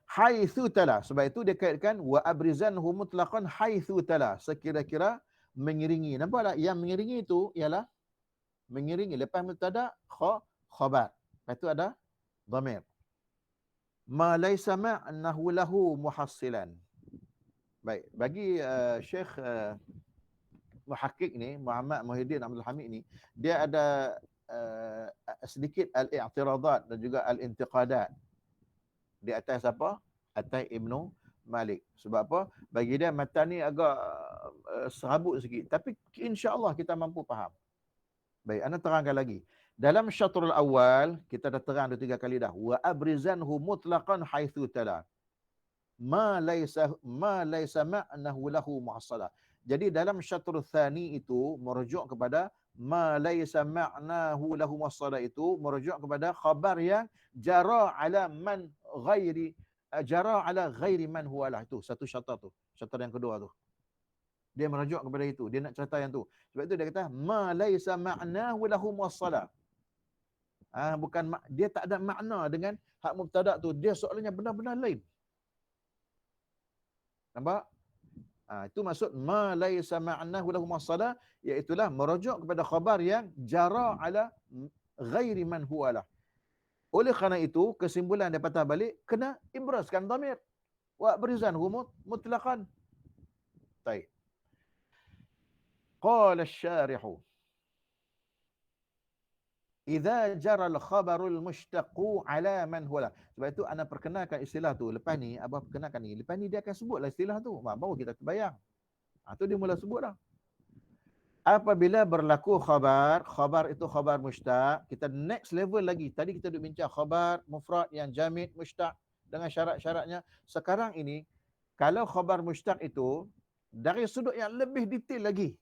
Haitsu tala, sebab itu dia kaitkan wa abrizanhu mutlaqan haitsu tala, sekira-kira mengiringi. Nampak tak? Yang mengiringi itu ialah mengiringi lepas mubtada khabar. Lepas itu ada dhamir. Ma laysa ma'nahu lahu muhassilan. Baik, bagi Syekh Muhakkik ni, Muhammad Muhyiddin Abdul Hamid ni, dia ada sedikit al-i'tiradat dan juga al-intiqadat di atas apa? Atas Ibnu Malik. Sebab apa? Bagi dia matan ni agak serabut sikit. Tapi insya-Allah kita mampu faham. Baik, ana terangkan lagi. Dalam syatrul awal, kita dah terang 2-3 kali dah. Wa abrizanhu mutlaqan haitsu tala. Ma laysa ma'nahu lahu muhassala. Jadi dalam syatrul tsani itu merujuk kepada ma laysa ma'nahu lahu muhassala, itu merujuk kepada khabar yang jara ala man ghairi man huwa lah. Itu satu syatr tu. Syatr yang kedua tu. Dia merujuk kepada itu. Dia nak cerita yang tu. Sebab itu dia kata ma laisa ma'nahu lahu muwassalah. Bukan dia tak ada makna dengan hak mubtada tu. Dia soalannya benar-benar lain. Nampak? Itu maksud ma laisa ma'nahu lahu muwassalah, iaitu merujuk kepada khabar yang jara ala ghairi man huwa lah. Oleh kerana itu, kesimpulan dia patah balik, kena ibrazkan dhamir. Wa berizan humut mutlaqan. Baik. Qala asy-syarihu idza jara al-khabarul mushtaqu ala man huwa. Sebab itu ana perkenalkan istilah tu. Lepas ni abah perkenalkan ni. Lepas ni dia akan sebutlah istilah tu. Baru kita terbayang. Tu dia mula sebut dah. Apabila berlaku khabar itu khabar mushtaq, kita next level lagi. Tadi kita duk bincang khabar mufrad yang jamid mushtaq dengan syarat-syaratnya. Sekarang ini kalau khabar mushtaq itu dari sudut yang lebih detail lagi.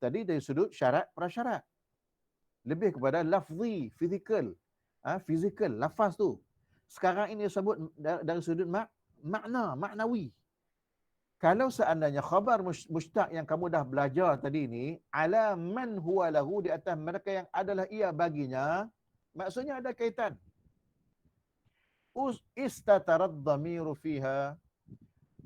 Tadi dari sudut syarat prasyarat. Lebih kepada lafzi, physical, lafaz tu. Sekarang ini disebut dari sudut maknawi. Kalau seandainya khabar mushtaq yang kamu dah belajar tadi ni, ala man huwa lahu, di atas mereka yang adalah ia baginya, maksudnya ada kaitan. Istatarad dhamiru fiha,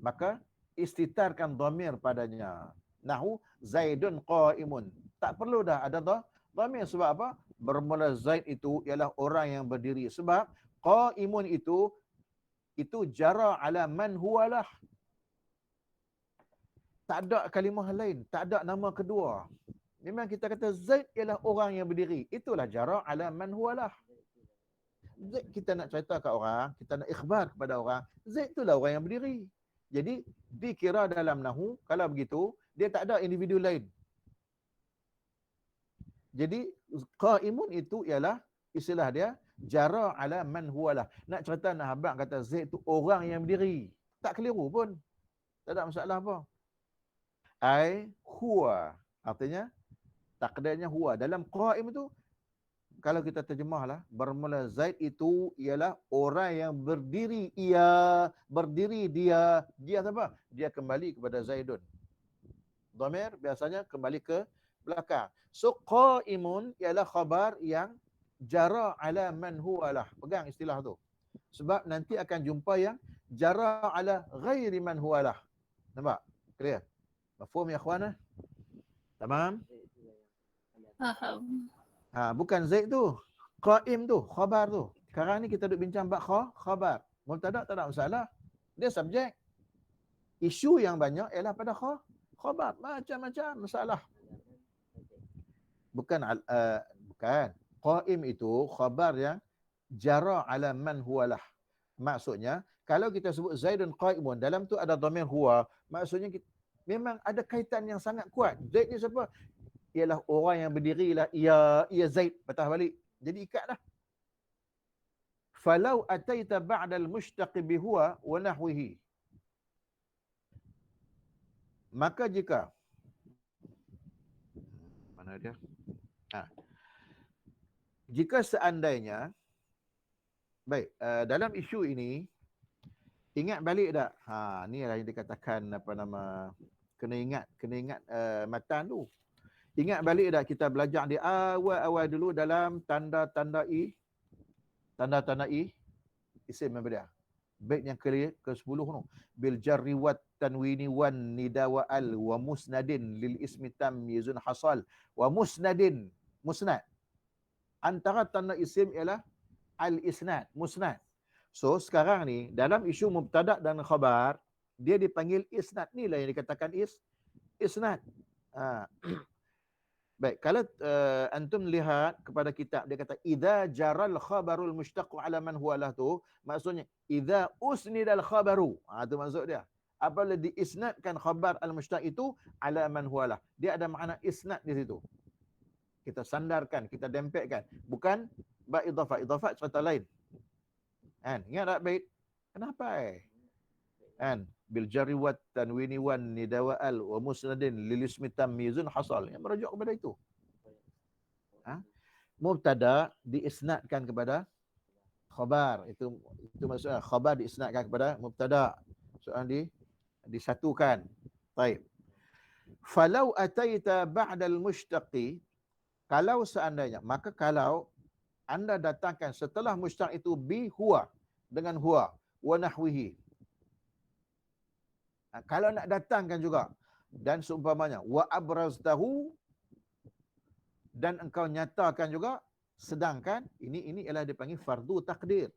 maka istitarkan dhamir padanya. Nahu Zaidun qa'imun. Tak perlu dah ada dhamir. Sebab apa? Bermula Zaid itu ialah orang yang berdiri. Sebab qa'imun itu jara ala man huwalah. Tak ada kalimah lain. Tak ada nama kedua. Memang kita kata Zaid ialah orang yang berdiri. Itulah jara ala man huwalah. Zaid, kita nak cerita ke orang, kita nak ikhbar kepada orang, Zaid itulah orang yang berdiri. Jadi dikira dalam nahu, kalau begitu, dia tak ada individu lain. Jadi qaimun itu ialah istilah dia jara ala man huwalah. Nak cerita nak habaq kata Zaid itu orang yang berdiri. Tak keliru pun. Tak ada masalah apa. Ai huwa. Artinya takdirnya huwa. Dalam qaim itu kalau kita terjemahlah, bermula Zaid itu ialah orang yang berdiri, dia apa? Dia kembali kepada Zaidun. Dhamir biasanya kembali ke belakang. So qaimun ialah khabar yang jara ala man huwalah. Pegang istilah tu. Sebab nanti akan jumpa yang jara ala ghairi man huwalah. Nampak? Clear? Mafhum ya akhwana? Tamam? Faham. Bukan Zaid tu. Qaim tu, khabar tu. Sekarang ni kita duk bincang bab khabar. Mubtada tak ada masalah. Dia subjek. Isu yang banyak ialah pada khabar. Macam-macam masalah. Bukan. Qaim itu khabar yang jara ala man huwalah. Maksudnya, kalau kita sebut Zaidun qaimun, dalam tu ada dhamir huwa, maksudnya memang ada kaitan yang sangat kuat. Zaid ni siapa? Ialah orang yang berdirilah, ia Zaid, patah balik. Jadi ikatlah. Falau ataita ba'dal mushtaq bi huwa wa nahwihi. Maka jika mana dia? Jika seandainya baik, dalam isu ini ingat balik tak? Ni lah yang dikatakan kena ingat matan tu. Ingat balik tak kita belajar di awal-awal dulu dalam tanda-tanda isim apa dia? Bait yang ke-10 tu. Bil jarri wat tanwini wan nida wa al wa musnadin lil ismi tamyizun hasal wa musnadin, musnad. Antara tanda isim ialah al-isnad, musnad. So sekarang ni dalam isu mubtada dan khabar, dia dipanggil isnad. Ni lah yang dikatakan isnad. Baik, kalau antum lihat kepada kitab, dia kata idza jaral khabarul mushtaqu ala man huwa lah tu, maksudnya idza usnidal khabaru. Tu maksud dia. Apabila diisnadkan khabar al-mushtaq itu ala man huwa lah. Dia ada makna isnad di situ. Kita sandarkan, kita dempetkan. Bukan ba idhafah. Idhafah cerita lain. Kan? Ingat tak bait? Kenapa? Kan? Bil jarri wat tanwini wan nida wa al wa musnadin lil ismi tamyizun hasal. Yang merujuk kepada itu. Mubtada diisnadkan kepada khabar. Itu maksudnya khabar diisnadkan kepada mubtada. Soal disatukan. Baik. Falau ataita ba'dal mushtaqi, kalau seandainya, maka kalau anda datangkan setelah mushtaq itu bi huwa, dengan huwa wa nahwihi. Kalau nak datangkan juga, dan seumpamanya wa abraztahu, dan engkau nyatakan juga, sedangkan ini ialah dipanggil fardu takdir.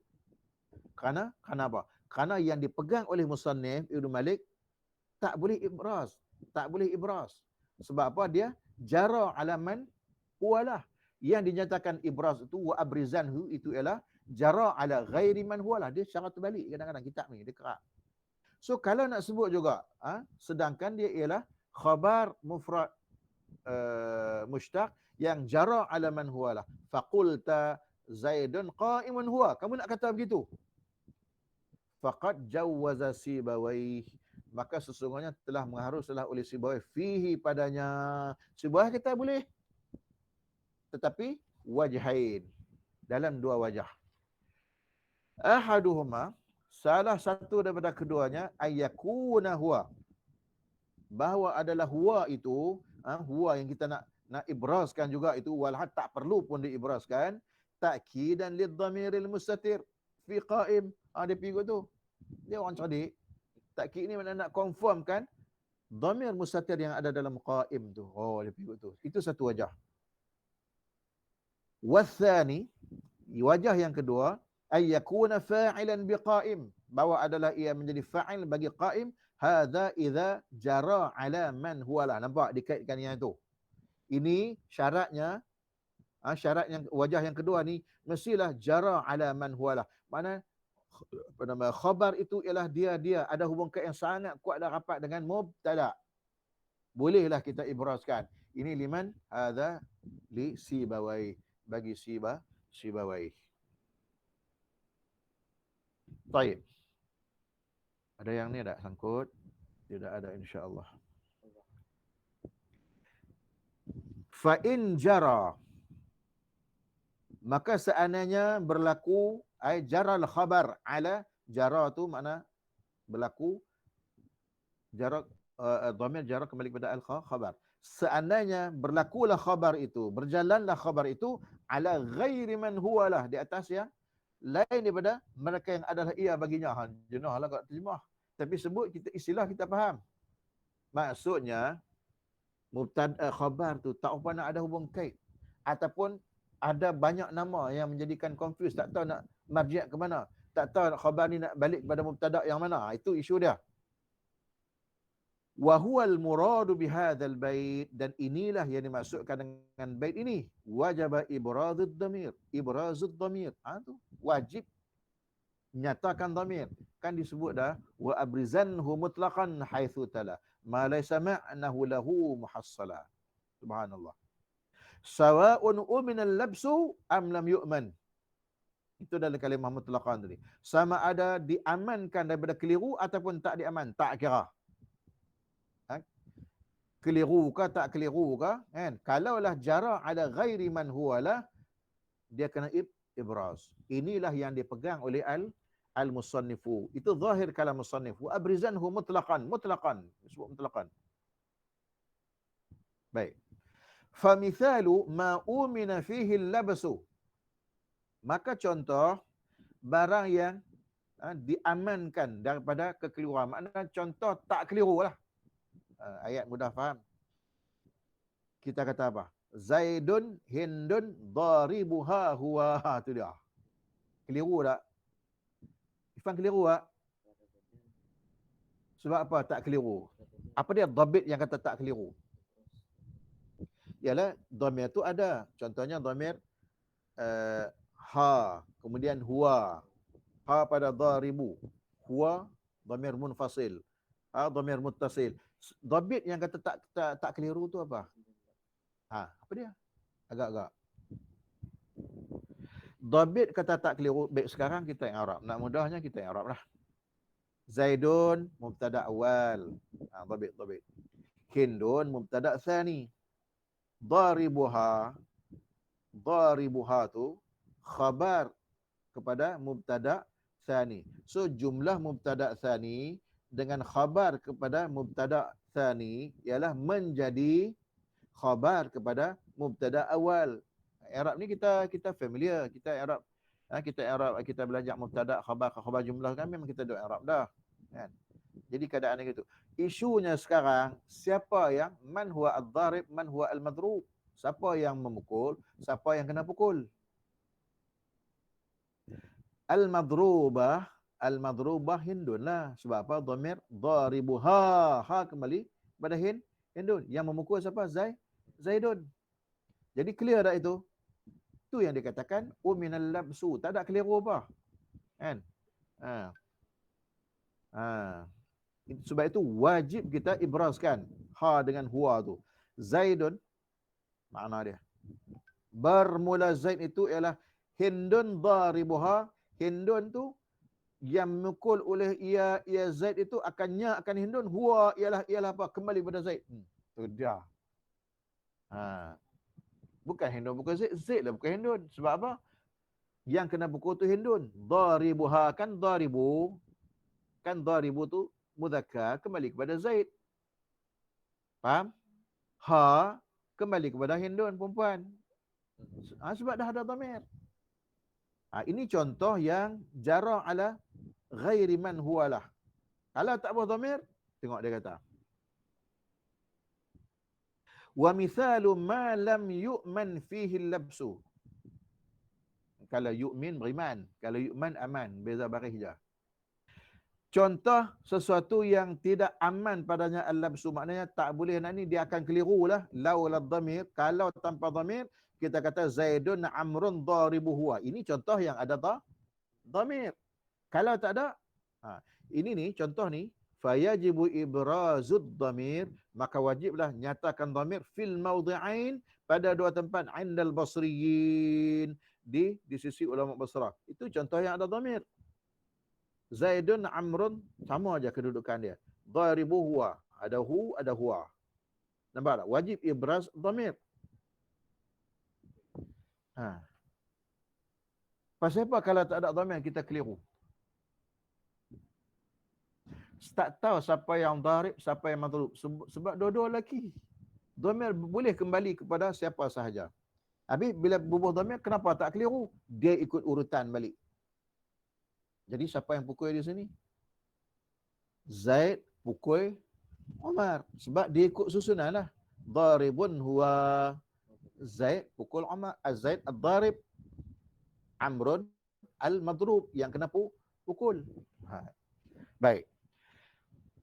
Kerana apa? Kerana yang dipegang oleh musannif Ibnu Malik tak boleh ibraz, tak boleh ibraz. Sebab apa? Dia jara alaman huwalah. Yang dinyatakan ibraz itu wa abrizanhu, itu ialah jara ala ghairi man huwalah. Dia secara terbalik kadang-kadang kitab ni dia kerak. So kalau nak sebut juga, sedangkan dia ialah khabar mufrad mushtaq yang jara ala man huwalah. Faqulta Zaidun qa'imun huwa. Kamu nak kata begitu? Faqad jawwaza Sibawayh, maka sesungguhnya telah mengharuslah oleh Sibawayh fihi padanya. Sibawayh kita boleh, tetapi wajhain, dalam dua wajah. Ahaduhuma, salah satu daripada keduanya, ayyakuna huwa, bahawa adalah huwa itu, huwa yang kita nak ibrazkan juga itu, walhad tak perlu pun diibrazkan, ta'kidan lidhamiril mustatir fi qa'im. Dia pergi tu. Dia orang cerdik. Takkid ni mana nak confirmkan dhamir mustatir yang ada dalam qa'im tu. Oh, dia pergi tu. Itu satu wajah. Wathani, wajah yang kedua, ay yakuna fa'ilan biqa'im, bahawa adalah ia menjadi fa'il bagi qa'im. Hadza idza jara ala man huwalah. Nampak dikaitkan yang itu. Ini syaratnya, syarat yang wajah yang kedua ni mestilah jara ala man huwalah. Mana khabar itu ialah dia ada hubung kait yang sangat kuat dan rapat dengan mubtada. Bolehlah kita ibrazkan. Ini liman hadza li Sibawayh, bagi Sibawayh. Baik. Ada yang ni tak sangkut? Tidak ada, insya-Allah. Fa in jara, maka seandainya berlaku, ay jaral khabar ala, jara tu makna berlaku, jara dhamir jara kembali kepada al khabar. Seandainya berlakulah khabar itu, berjalanlah khabar itu ala ghairi man huwalah, di atas yang lain daripada mereka yang adalah ia baginya. Jenahlah kat terjemah. Tapi sebut kita istilah kita faham. Maksudnya mubtada khabar tu tak apa nak ada hubung kait, ataupun ada banyak nama yang menjadikan confuse, tak tahu nak marji' ke mana, tak tahu khabar ni nak balik kepada mubtada yang mana. Itu isu dia. Wa huwal muradu bihadzal bait, dan inilah yang dimaksudkan dengan bait ini. Wajaba ibrazud dhamir, ibrazud dhamir. Tu wajib nyatakan dhamir. Kan disebut dah wa abrizanhu mutlaqan haitsu tala ma laysa ma'nahu lahu muhassala. Subhanallah. Sawa'un umina al-labsu am lam yu'man. Itu dalam kalimah mutlaqan tadi. Sama ada diamankan daripada keliru ataupun tak diaman, tak kira. Keliru ke tak keliru ke, kan? Kalaulah jara ala ghairi man huwalah, dia kena ibraz. Inilah yang dipegang oleh al-musannifu. Itu zahir kalam musannif. Wa abrizanhu mutlaqan, mutlaqan. Disebut mutlaqan. Baik. Famithalu ma umina fihi al-labsu. Maka contoh barang yang diamankan daripada kekeliruan. Maknanya contoh tak keliru lah. Ayat mudah faham. Kita kata apa? Zaidun Hindun daribuha huwa. Itu dia. Keliru tak? Ifan keliru tak? Sebab apa tak keliru? Apa dia dhabit yang kata tak keliru? Ialah dhamir tu ada. Contohnya dhamir ha, kemudian huwa. Ha pada daribu. Huwa dhamir munfasil. Ha dhamir muttasil. Dhabit yang kata tak keliru tu apa? Apa dia? Agak-agak. Dhabit kata tak keliru. Baik, sekarang kita yang Arab. Nak mudahnya kita yang Arab lah. Zaidun mubtada awal. Dhabit. Hindun mubtada tsani. Daribuha tu khabar kepada mubtada tsani. So jumlah mubtada tsani dengan khabar kepada mubtada tsani ialah menjadi khabar kepada mubtada awal. I'rab ni kita familiar, kita belajar mubtada khabar jumlah kan memang kita dah i'rab dah. Kan? Jadi keadaan gitu. Isunya sekarang siapa yang man huwa ad-dharib, man huwa al-madrub? Siapa yang memukul, siapa yang kena pukul? Al-madrubah Hindun lah. Sebab apa? Dhamir dharibuha. Ha kembali pada Hindun. Yang memukul siapa? Zaidun. Jadi clear tak itu? Itu yang dikatakan uminal labsu. Tak ada keliru apa. Kan? Ha. Ha. Sebab itu wajib kita ibrazkan ha dengan huwa tu. Zaidun makna dia. Bermula Zaid itu ialah Hindun dharibuha. Hindun tu yang memukul oleh ia Zaid itu akan Hindun. Huwa ialah apa? Kembali pada Zaid. Tu dia. Ha. Bukan Hindun, bukan Zaid. Zaid lah bukan Hindun. Sebab apa? Yang kena pukul tu Hindun. Dharibuha kan dharibu. Kan dharibu tu mudzakkar kembali kepada Zaid. Faham? Ha kembali kepada Hindun perempuan. Sebab dah ada dhamir. Ini contoh yang jara ala ghairi man huwalah. Kalau tak buat dhamir, tengok dia kata. Wa mithalu ma lam yu'man fihi al-labsu. Kalau yu'min beriman, kalau yu'man aman, beza baris je. Contoh sesuatu yang tidak aman padanya al-labsu, maknanya tak boleh nak ni, dia akan keliru lah. Laula dhamir, kalau tanpa dhamir, kita kata Zaidun Amrun dharibu huwa. Ini contoh yang ada dhamir. Kalau tak ada, ini ni contoh ni, fayajibu ibrazud dhamir, maka wajiblah nyatakan dhamir fil mawdi'ain, pada dua tempat, indal basriyin, di sisi ulama Basrah. Itu contoh yang ada dhamir. Zaidun Amrun sama aja kedudukan dia. Dharibu huwa, ada hu, ada huwa. Nampak tak? Wajib ibraz dhamir. Pasal apa kalau tak ada dhamir kita keliru? Tak tahu siapa yang dharib, siapa yang madrub. Sebab dua-dua lelaki. Dhamir boleh kembali kepada siapa sahaja. Habis bila bubuh dhamir, kenapa tak keliru? Dia ikut urutan balik. Jadi siapa yang pukul di sini? Zaid pukul Umar. Sebab dia ikut susunan lah. Dharibun huwa Zaid pukul Umar. Zaid ad-dharib. Amrun al-madrub. Yang kena pukul. Baik.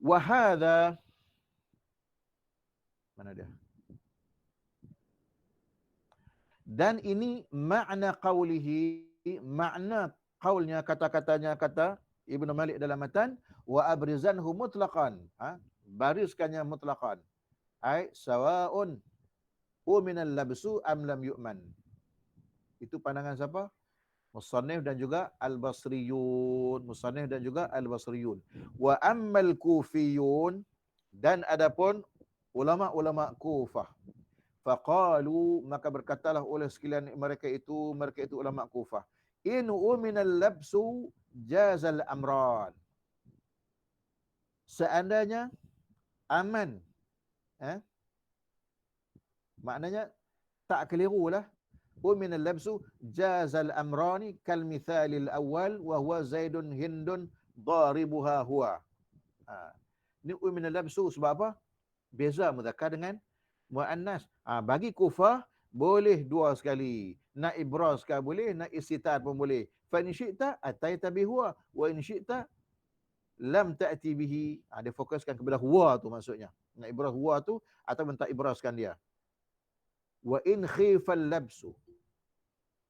Wahada, mana dia? Dan ini makna qawlihi, makna qaulnya, kata-katanya kata Ibnu Malik dalam matan, wa abrizanhu mutlaqan. Bariskannya mutlaqan. Ai sawa'un minal labsu am lam yu'man. Itu pandangan siapa? Musannif dan juga Al-Basriyun. Musannif dan juga Al-Basriyun. Wa ammal Kufiyun, dan adapun ulama-ulama Kufah. Faqalu, maka berkatalah oleh sekalian mereka itu ulama Kufah. In uminal labsu jazal amran. Seandainya aman, maknanya tak keliru lah. Uminal labsu jazal amrani kal mithalil awal wa huwa Zaidun Hindun dharibuha huwa. Ini uminal labsu sebab apa? Beza mudzakkar dengan muannas. Bagi Kufah boleh dua sekali. Nak ibraz kah boleh, nak istitar pun boleh. Fa in syi'ta ataita bi huwa wa in syi'ta lam ta'ti bihi. Dia fokuskan kepada huwa tu maksudnya. Nak ibraz huwa tu atau tak ibrazkan dia. Wa in khifal labsu,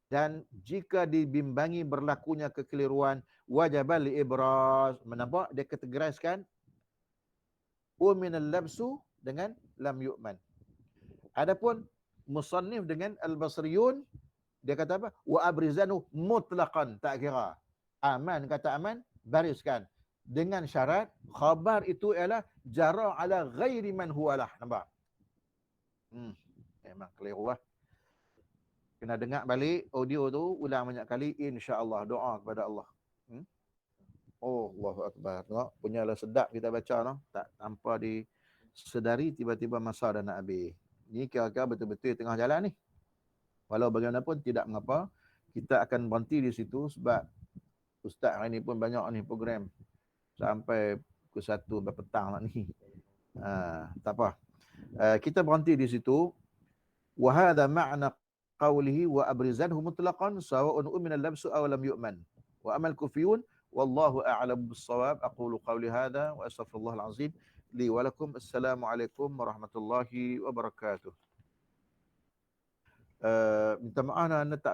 dan jika dibimbangi berlakunya kekeliruan, wajibal ibraz. Menampak dia kategoriskan uminal labsu dengan lam yu'man. Adapun musannif dengan Al-Basriyun, dia kata apa? Wa abrizanu mutlaqan, tak kira. Aman, kata aman, bariskan. Dengan syarat, khabar itu ialah jara ala ghairi man huwalah. Nampak? Memang keliru lah. Kena dengar balik audio tu, ulang banyak kali, insya-Allah, doa kepada Allah. Oh, Allahu Akbar. Tengok, punyalah sedap kita baca no. Tak tanpa disedari tiba-tiba masa dah nak habis. Ni kira-kira betul-betul tengah jalan ni. Walau bagaimanapun tidak mengapa, kita akan berhenti di situ sebab Ustaz hari ni pun banyak ni program sampai pukul 1 petang lah ni. Tak apa. Kita berhenti di situ. Wa hadha ma'na qawlihi wa abrizanhu mutlaqan sawa'un umina al-labsu aw lam yu'man. Wa amal kufiyun wallahu a'lam bis-shawab. Aqulu qawli hadha wa astaghfirullahal azim li wa lakum. Assalamualaikum warahmatullahi wabarakatuh. Minta maaf anda tak